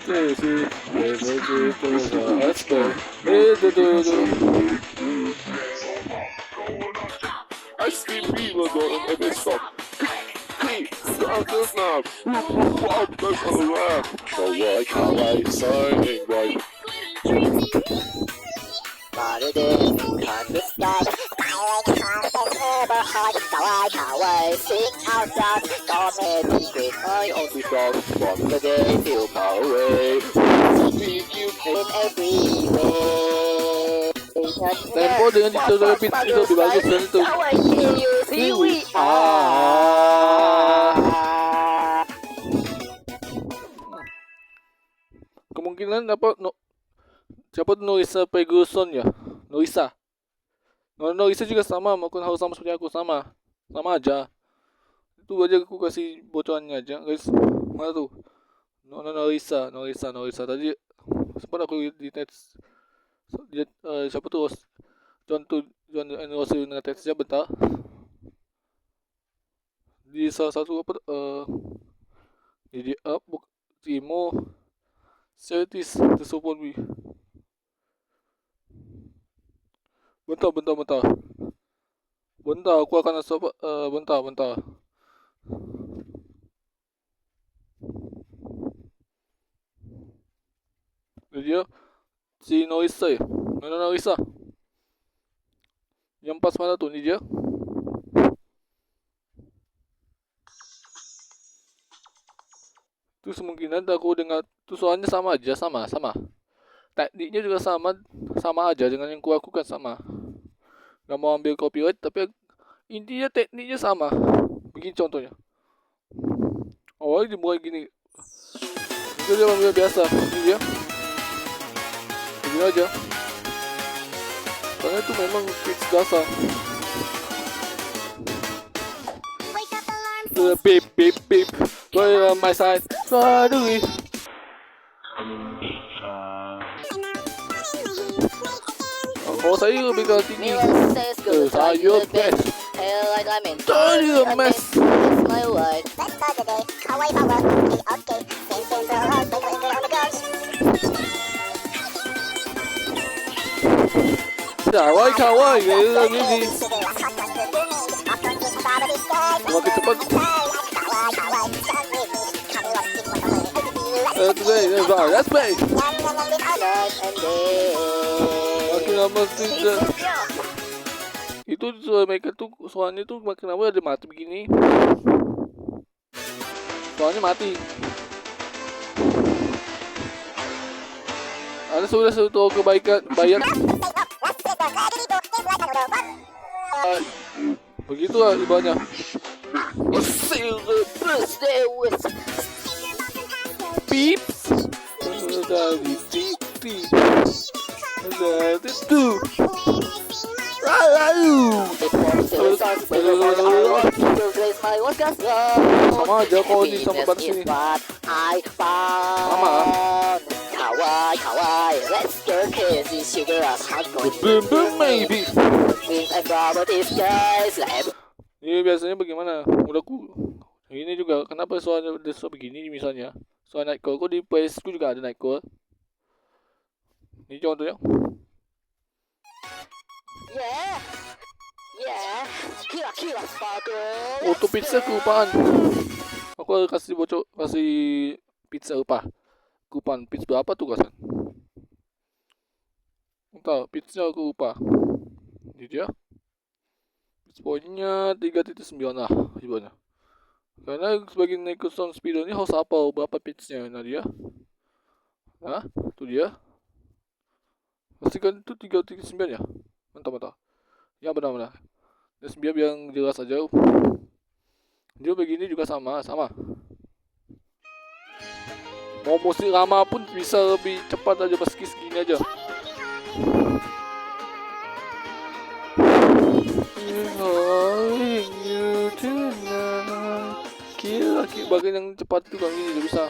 Crazy, let's go. Ice cream fever don't ever stop. Hey, stop this now. Wow, that's a laugh. Kawaii, kawaii, signing right. Saturday, cut the sky. Kawaii, sing out loud. Don't make me quit my own Without fun. the day, feel power away. In every way. Tempo dengan itu lebih bagus dan itu. Kawaii, here we Ah. are. Kemungkinan dapat siapa tuh Norisa Ferguson ya? Norisa juga sama, mungkin harus sama seperti aku, sama aja. Itu aja aku kasih bocorannya aja guys. Mana tuh? Norisa tadi sempat aku di teks lihat siapa tuh John Rossi dengan teksnya bentar di salah satu apa jadi Timo Certis the support me. Bentar, aku akan coba bentar. Dia si Norisa ya? Norisa. Yang pas mana tuh, ini dia? Itu kemungkinan aku dengar tuh soalnya sama aja, sama. Tekniknya juga sama aja dengan yang ku lakukan sama. Gak mau ambil copyright tapi intinya tekniknya sama. Begini contohnya. Awalnya dimulai gini. Itu dia ambil biasa, ini dia. Begini aja. Karena itu memang fix dasar. Beep. Play on my side. Sorry. Kalau saya lebih ke tinggi. Saya best. Hell like I'm in. Sorry, a mess. It's my life. Kawaii, ini. Semakin cepat. Let's play. Makin lama tidak. Itu mereka tuh soalnya tuh makin lama ada mati begini. Soalnya mati. Ada sudah satu kebaikan bayar. Begitulah ibaratnya. Birthday with Pips. Dari Titi. Dari itu. Sama aja kok ini sama batas ini. Sama. Kawaii, let's go crazy, sugar us hot Boom, maybe. and rubber these guys. Ini biasanya bagaimana? Udah ku Ini juga kenapa suara begini misalnya. Suara Nightcore kok di PS ku juga ada Nightcore. Ini contohnya. Yeah. Yeah. Kira-kira sparkle. Auto pizza kelupaan. Aku kasih bocor, kasih pizza apa? Kelupaan pizza berapa tuh kasan? Entah, pizza aku lupa. Ini dia. Pizza poinnya 3.9 lah ibaratnya. Karena sebagai Neko Sound Speeder ini harus hafal berapa pitch-nya. Nah dia. Nah, itu dia. Pastikan itu 3.9 ya. Mantap. Ya benar-benar. Dan biar jelas aja. Dia begini juga sama. Mau musik lama pun bisa lebih cepat aja meski segini aja. Kira bagian yang cepat itu kan ini juga bisa.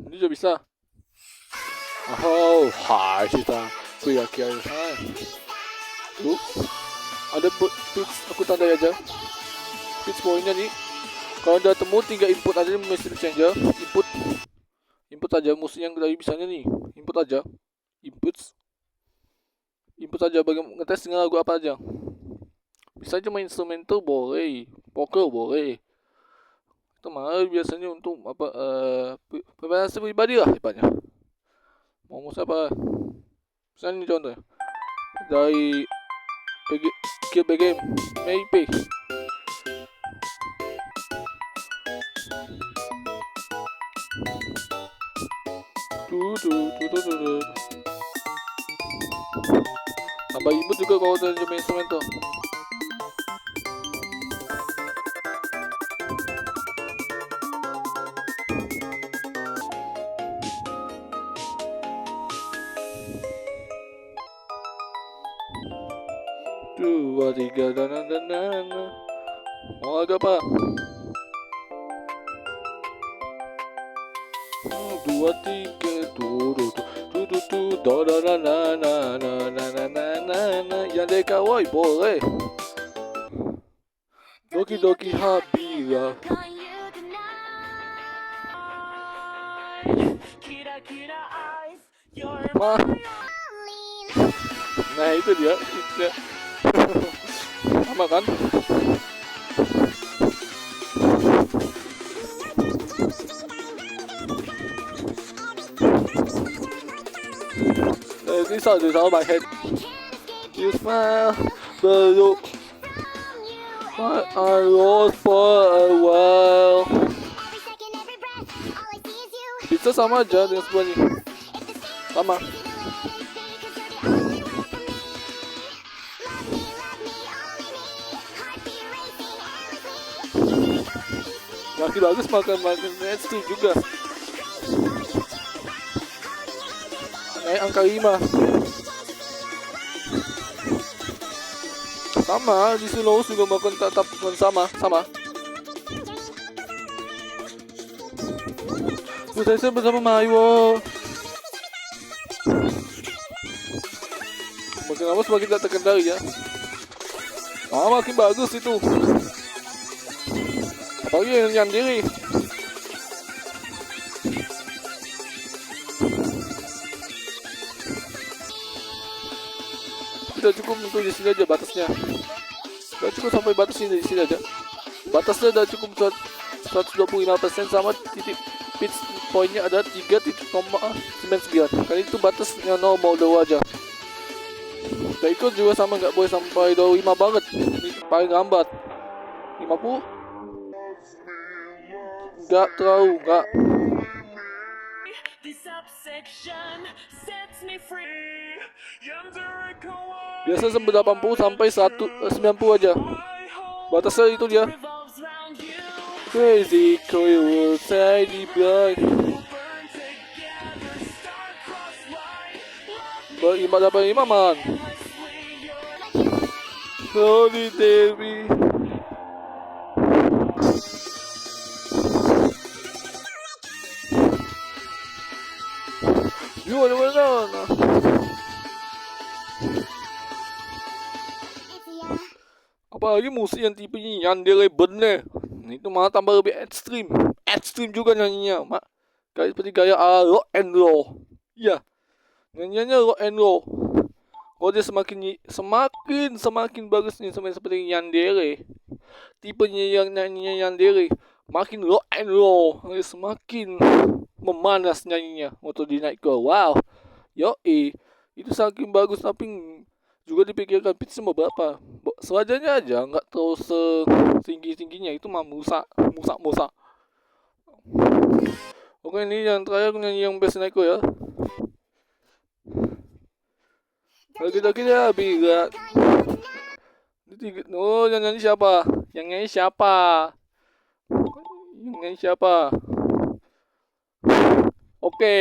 Ini juga bisa. Oh, hai kita. Kira-kira hai. Tuh. Ada pitch, aku tandai aja. Pitch pointnya nih. Kalau udah temu 3 input aja mesti changer. Input aja musuh yang dari bisanya nih. Input aja bagaimana ngetes dengan lagu apa aja. Bisa cuma instrumental boleh, vocal boleh. Itu malah biasanya untuk apa preferensi pribadi lah ibaratnya. Mau musik apa? Misalnya ini contohnya dari Kill Game Maybe. Tambah input juga kalau udah cuma instrumental. Dua tiga dan mau agak apa? 2 3 yang deka woi boleh. Doki habira. Mah. Nah itu dia. Sama kan? This song is on my head. You smile, but look what I lost for a while. Pizza sama aja dengan semuanya. Sama. Makin bagus makan S2 juga. Naik angka 5. Sama di Sulawesi juga makan tetap sama. Saya bersama Mayo. Makin lama semakin tak terkendali ya. Makin bagus itu. Apalagi yang nyandiri. Sudah cukup untuk di sini aja batasnya. Sudah cukup sampai batas ini di sini aja. Batasnya sudah cukup 125% sama titik pitch poinnya ada 3.99. Kali itu batasnya normal dulu aja. Dan itu juga sama, nggak boleh sampai 25 banget. Paling lambat 50. Nggak terlalu, nggak. Biasa 80 sampai 90 aja. Batasnya itu dia. Crazy cool shiny blind. Dapat 5 man. Slowly Devi. You wanna know? Apalagi musik yang tipenya yandere bener. Itu malah tambah lebih ekstrim. Ekstrim juga nyanyinya, mak. Kayak seperti gaya rock and roll. Iya. Nyanyiannya rock and roll. Kalau dia semakin bagus nih seperti yandere. Tipenya yang nyanyinya yandere makin rock and roll, semakin memanas nyanyinya waktu di nightclub. Wow. Itu saking bagus tapi juga dipikirkan pitchnya mau berapa. Sewajarnya aja, nggak terlalu setinggi-tingginya. Itu mah musak. Oke, ini yang terakhir aku nyanyi yang best nightclub ya. Lagi-lagi ya bila. Oh, yang nyanyi siapa? Oke.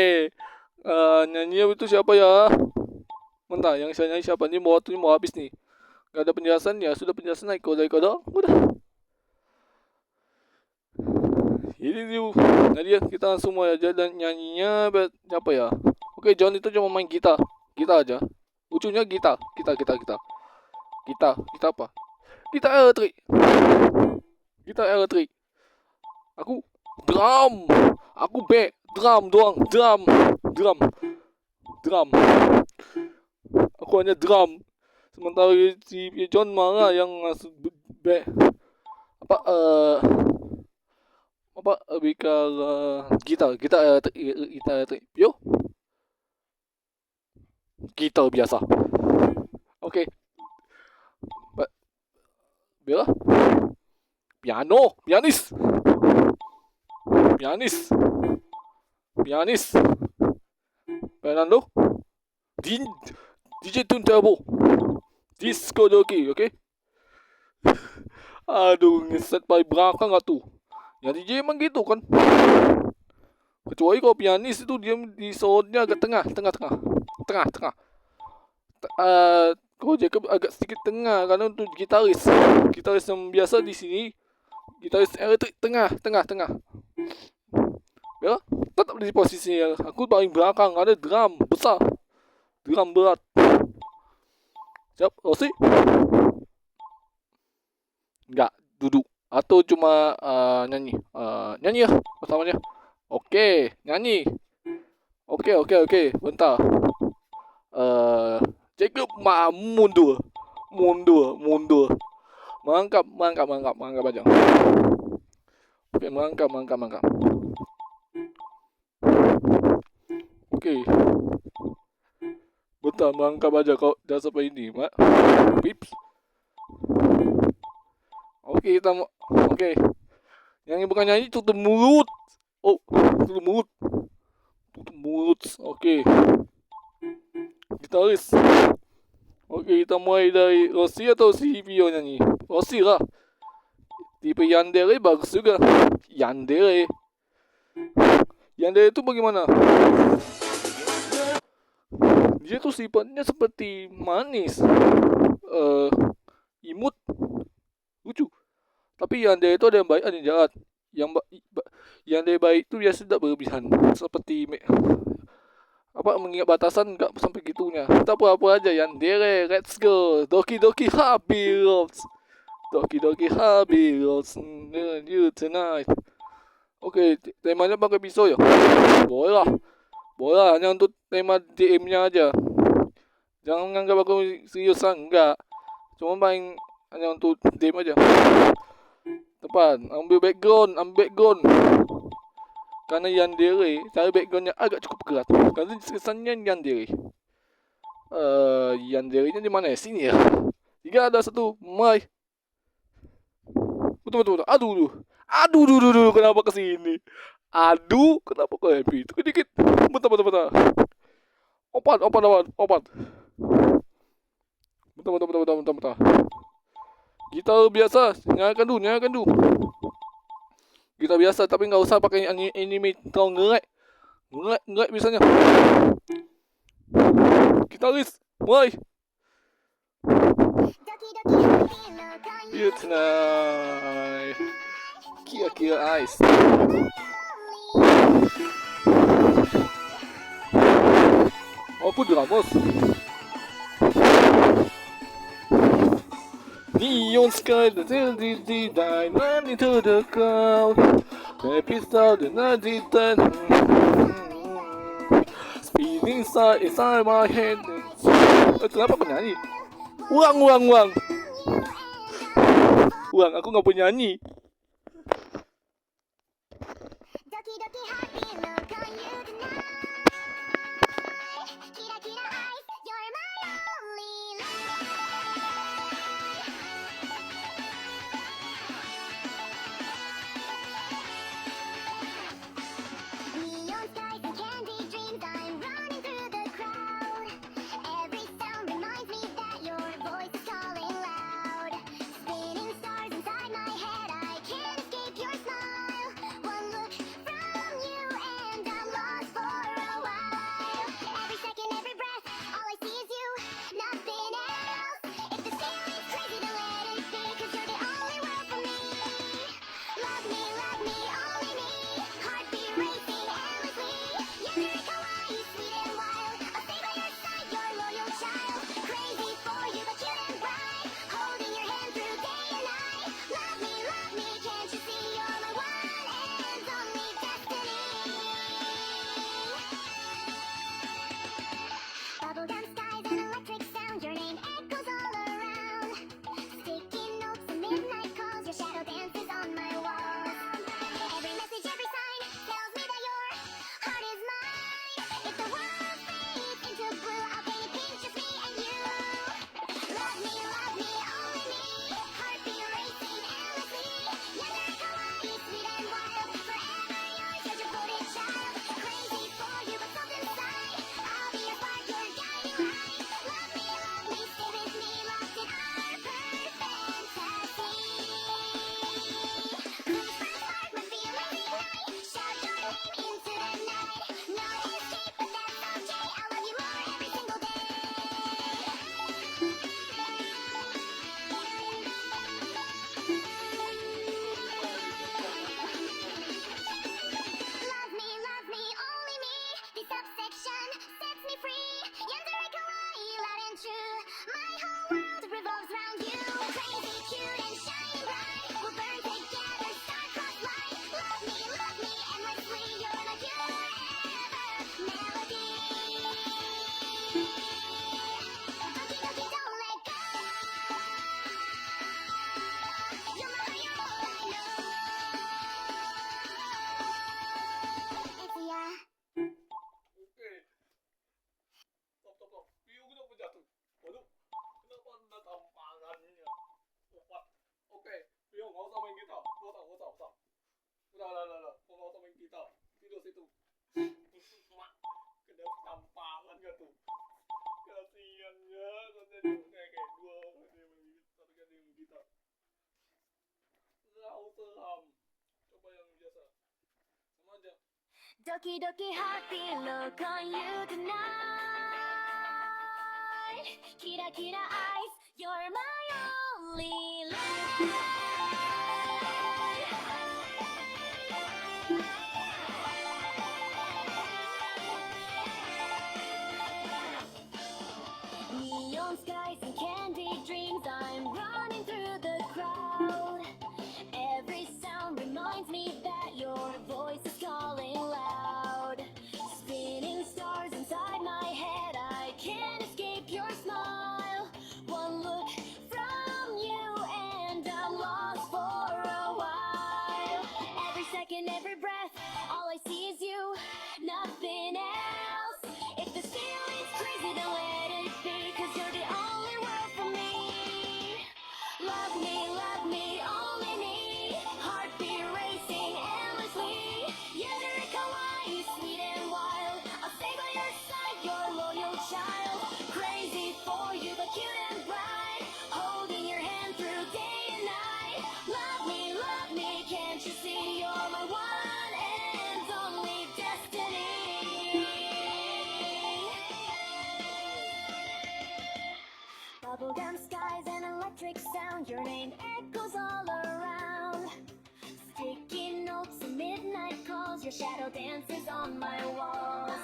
Nyanyi itu siapa ya? Bentar, yang saya nyanyi siapa? Ini waktunya mau habis nih. Gak ada penjelasan ya, sudah penjelasan naik dari kodok. Udah. Ini tuh. Jadi kita semua aja dan nyanyinya siapa ya? Oke, John itu cuma main gitar. Gitar aja. Lucunya gitar. Kita apa? Gitar elektrik. Aku drum. Aku drum doang. Drum. Aku hanya drum. Sementara si John marah yang ngasih lebih ke gitar elektrik. Yo. Gitar biasa. Oke. Bella. Pianis. Fernando. DJ Turntable. Disco jockey, oke? Aduh, ngeset paling belakang gak tuh? Ya DJ emang gitu kan? Kecuali kalau pianis itu dia di soundnya agak tengah. Kalau Jacob agak sedikit tengah karena untuk gitaris yang biasa di sini gitaris elektrik tengah. Ya, tetap di posisinya. Aku paling belakang, ada drum besar, drum berat. Siap, Rosi? Enggak, duduk atau cuma nyanyi ya pertamanya. Oke, nyanyi. Oke, bentar. Jacob mundur. Mangkap aja. Oke, mangkap. Oke. Bentar, mangkap aja kau dah sampai ini, Mak. Pips. Oke, Oke. Yang bukan nyanyi tutup mulut. Oh, tutup mulut. Oke. Gitaris. Oke, kita mulai dari Rossi atau si Vio nyanyi? Rossi lah. Tipe yandere bagus juga. Yandere itu bagaimana? Dia tuh sifatnya seperti manis, imut, lucu. Tapi yandere itu ada yang baik, ada yang jahat. Yandere baik itu biasa tidak berlebihan, seperti mengingat batasan enggak sampai gitunya. Kita apa aja yandere, let's go. Doki happy loves. You tonight. Oke, temanya pakai pisau ya? Boleh lah, hanya untuk tema DM-nya aja. Jangan nganggap aku seriusan, enggak. Cuma paling hanya untuk DM aja. Tepat, ambil background. Karena yandere, cara backgroundnya agak cukup berat. Karena kesannya yandere. Yanderenya di mana ya? Sini ya. 3, 2, 1, mulai. Betul. Aduh, kenapa kesini? Kenapa kok happy? Itu dikit. Bentar. Opat. Bentar. Gitar biasa, nyalakan dulu. Gitar biasa, tapi nggak usah pakai anime terlalu ngelek biasanya. Gitaris, mulai. It's nice. Kia Ice. Apa dramos? Neon sky, the city die, running to the crowd. Happy star, the night is dead. Spinning star inside my head. Kenapa aku nyanyi? Uang. Uang, aku nggak punya nyanyi. Doki doki happy look on you tonight. Kira kira eyes, you're my only light. Neon skies and candy dreams, I'm running through the crowd. Every sound reminds me that your voice is calling loud. Spinning stars inside my head, I can't escape your smile. One look from you and I'm lost for a while. Every second, every breath, all I see is you, nothing else. If this feeling's crazy, then let it be, 'cause you're the only world for me. Love me, only me. Heartbeat racing endlessly. You're very kawaii, sweet and wild. I'll stay by your side, your loyal child. Crazy for you, but cute and bright. Holding your hand through day and night. Love me, can't you see you're my one and only destiny? Bubblegum skies and electric sound, your name echoes all around. Sticky notes and midnight calls, your shadow dances on my wall. Every message, every sign tells me that your heart is mine. If the world fades into blue, I'll paint it pink, just me and you. Love me, only me. Heartbeat racing endlessly. Younger, kawaii, sweet and wild. Forever yours, your devoted child. Crazy for you, but soft inside. I'll be your spark, your guiding light. Love me, stay with me, lost in our perfect fantasy. Please my heart must be a racing night. Shout your name into the night. No escape, but that's okay. I'll love you more every single day. Love me, only me. This subsection sets me free. Yandere kawaii, loud and true. My whole world revolves around you. Crazy, cute, and shining bright. We'll burn together, star-crossed light. Love me, endlessly. You're my pure ever melody. Doki doki, don't let go. You're my all I know. It's ya. Oke. Stop. Piu kenapa jatuh? Waduh. Kenapa ada tampangannya? Opat. Oke. Piu nggak usah main gitar. Nggak usah. Udah. Kok nggak usah main gitar? Tidur situ. Kena tampangan gak tuh? Kasian ya. Kayak dua. Satu ganti yang gitar. Nggak usah. Coba yang biasa. Sama aja. Doki doki heartbeat look on you tonight. Kira kira eyes, you're my only light. Neon skies and candy dreams, I'm running through the crowd. Every sound reminds me that your voice is calling loud. Spinning stars inside my head, I can't escape your smile. One look from you and I'm lost for a while. Every second, every breath, all I see is you, nothing else. If this feeling's crazy, then let it be, 'cause you're the only world for me. Love me, only me. Heartbeat racing endlessly. You're kawaii, sweet and wild. I'll stay by your side, your loyal child. Crazy for you, but cute and bright. Holding your hand through day and night. Love me, can't you see you're my one and only destiny? Bubblegum skies and electric sound, your name echoes all around. Sticky notes and midnight calls, your shadow dances on my walls.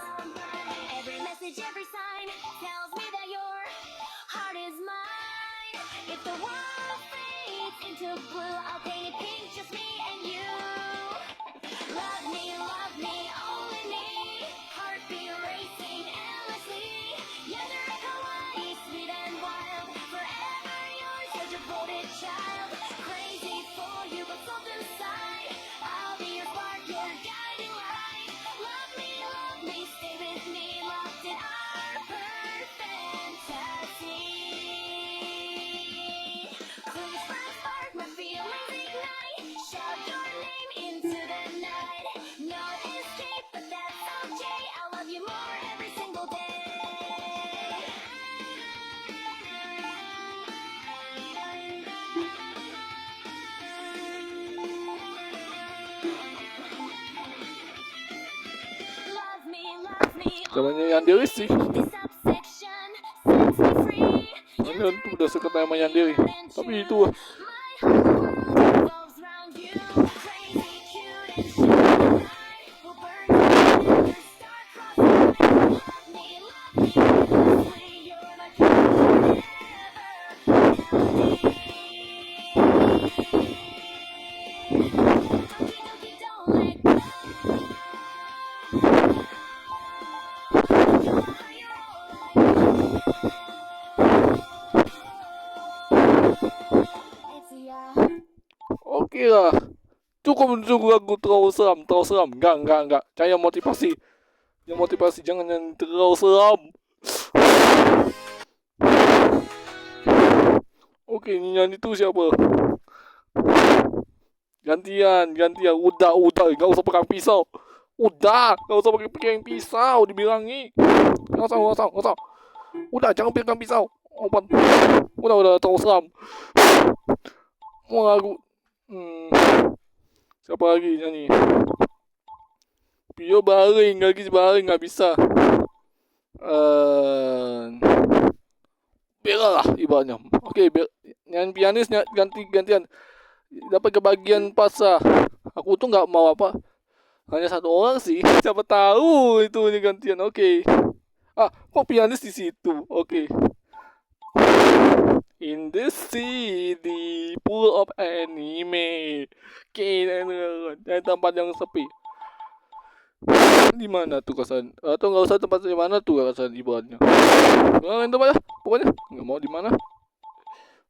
Every message, every sign tells me that your heart is mine. If the world into blue, I'll paint it pink, just me and you. Love me, only me. Heartbeat racing endlessly. Yonder in Hawaii, sweet and wild. Forever yours, your devoted child. Crazy for you, but soft inside. I'll be your spark, your guiding light. Love me, stay with me, locked in our perfect fantasy. Please spark, my feelings ignite. Shout your name into the night. No escape, but that's okay. I'll love you more every single day. Love me, Namanya Yandere sih. this obsession sets me free. Ini tuh udah suka sama Yandere. Tapi itu My whole world revolves around you. Crazy, cute, and shiny. We'll burn together, star-crossed lines. Love me endlessly. You're my forever melody. Okey-dokey, don't let go. You're all it's ya. oke lah. Cukup aku terlalu seram. Enggak. Saya motivasi. Yang motivasi jangan yang terlalu seram. Oke, ini nyanyi tuh siapa? Gantian. Udah, nggak usah pegang pisau. Nggak usah pegang pisau, dibilangi. Nggak usah. Udah, jangan pegang pisau. Udah terlalu seram. Mau lagu. Siapa lagi nyanyi? Pio baring nggak bisa. Bela lah ibaratnya. Oke, nyanyi pianis gantian. Dapat kebagian pas lah. Aku tuh nggak mau apa. Hanya satu orang sih. Siapa tahu itu ini gantian. Oke. Kok pianis di situ? Oke. In the city full of anime. Dan tempat yang sepi. Di mana tuh kesan? Atau nggak usah tempat di mana tuh kesan ibaratnya? Nggak tempat ya, pokoknya nggak mau di mana.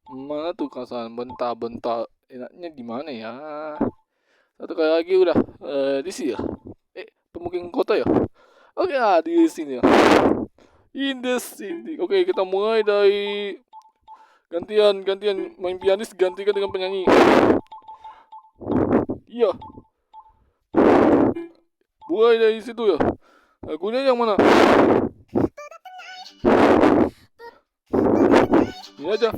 Mana tuh kesan? Bentar. Enaknya di mana ya? Satu kali lagi udah. Di sini ya. Pemukiman kota ya. Oke lah di sini ya. In the city. Oke, kita mulai dari gantian main pianis gantikan dengan penyanyi. Iya. Mulai dari situ ya. Lagunya yang mana? Ini aja.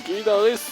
Gitaris.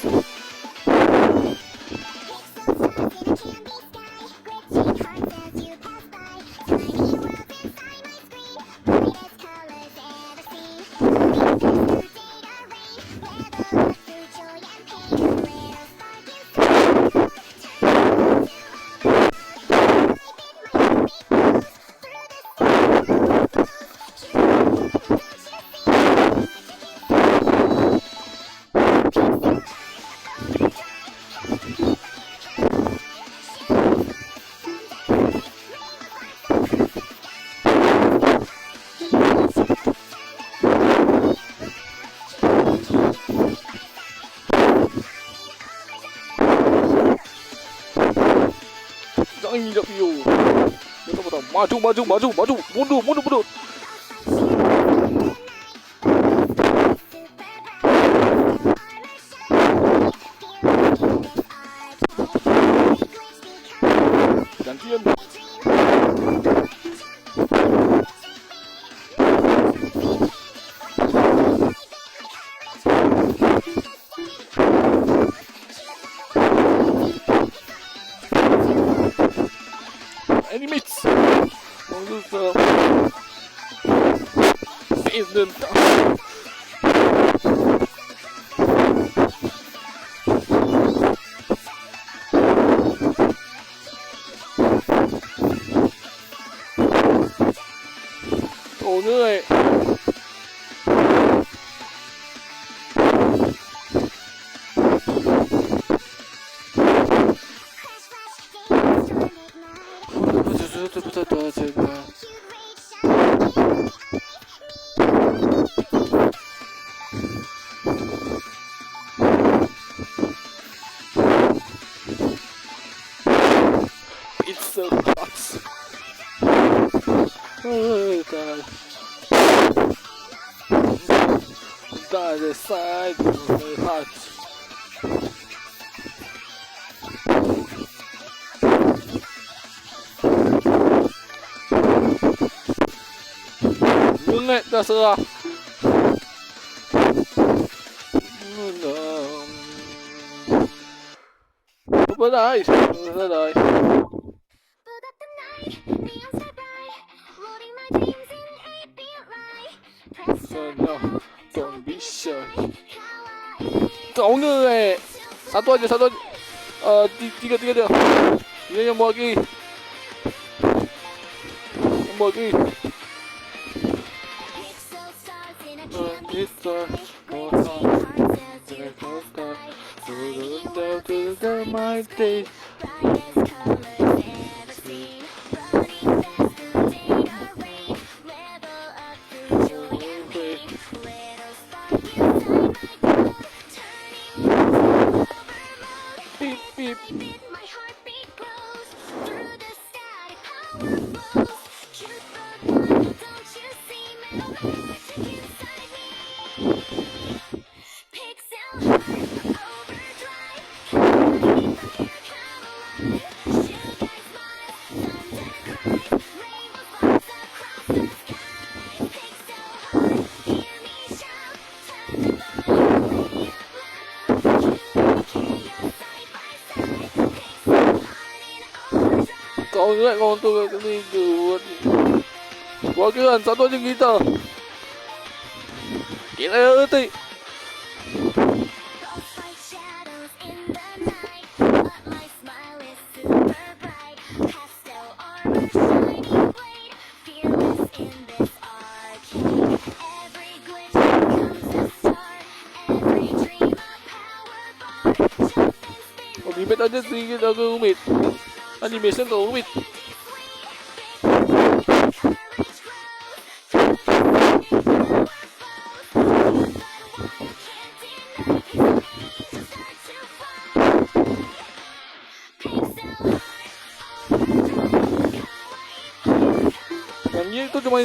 Injak Pio. Betul. Maju. Mundur. Gantian. Animates. Bagus. Season. ngerek. It's so hot. Oh, God. Die the side of the heart. Ngenek terserah. Apa dah? Apa dah? So no, don't be shy. Kau ngerek. Satu aja. Tiga dia. Dia yang buat lagi. My day. Beep beep. My heartbeat glows through the static power flows. Truth but one, don't you see metal magic inside me? Pixel heart overdrive, fire come alive. Sugar smile, thunder cry, rainbow sparks across the sky. Pixel heart, hear me shout, turn the volume way up loud. Chaos side by side, pixel heart in overdrive. Kau ngerek kau tu tidur. Buat kira satu aja kita. Kita ngerti. Ghosts like shadows in the night, but my smile is super bright. Pastel armor, shining blade, fearless in this arcade. Every glitch becomes a star, every dream a power bar. Jump and spin, Limit aja sedikit agak rumit. Animation kau rumit. courage grows. Yang ni tu cuma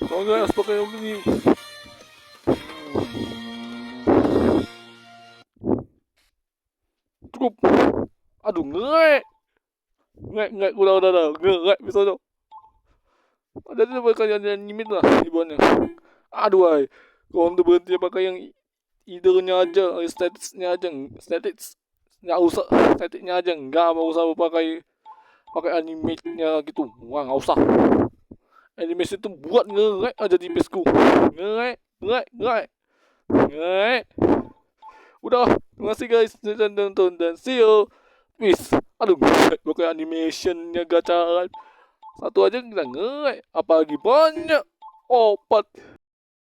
kau nggak harus pakai yang ini. Cukup. Aduh ngerek. Ngerek udah ngerek bisa tuh. Ada tu pakai yang limit lah ibuannya. Aduh ay. Kau tu berhenti pakai yang idenya aja, statisnya aja, statis. Nggak usah statiknya aja, nggak usah pakai animate-nya gitu. Wah nggak usah. Animasi itu buat ngerek aja di pesku. Ngerek. Udah, terima kasih guys sudah nonton dan see you. Peace. Aduh, pakai animationnya gacha. Satu aja kita nge, apalagi banyak opat.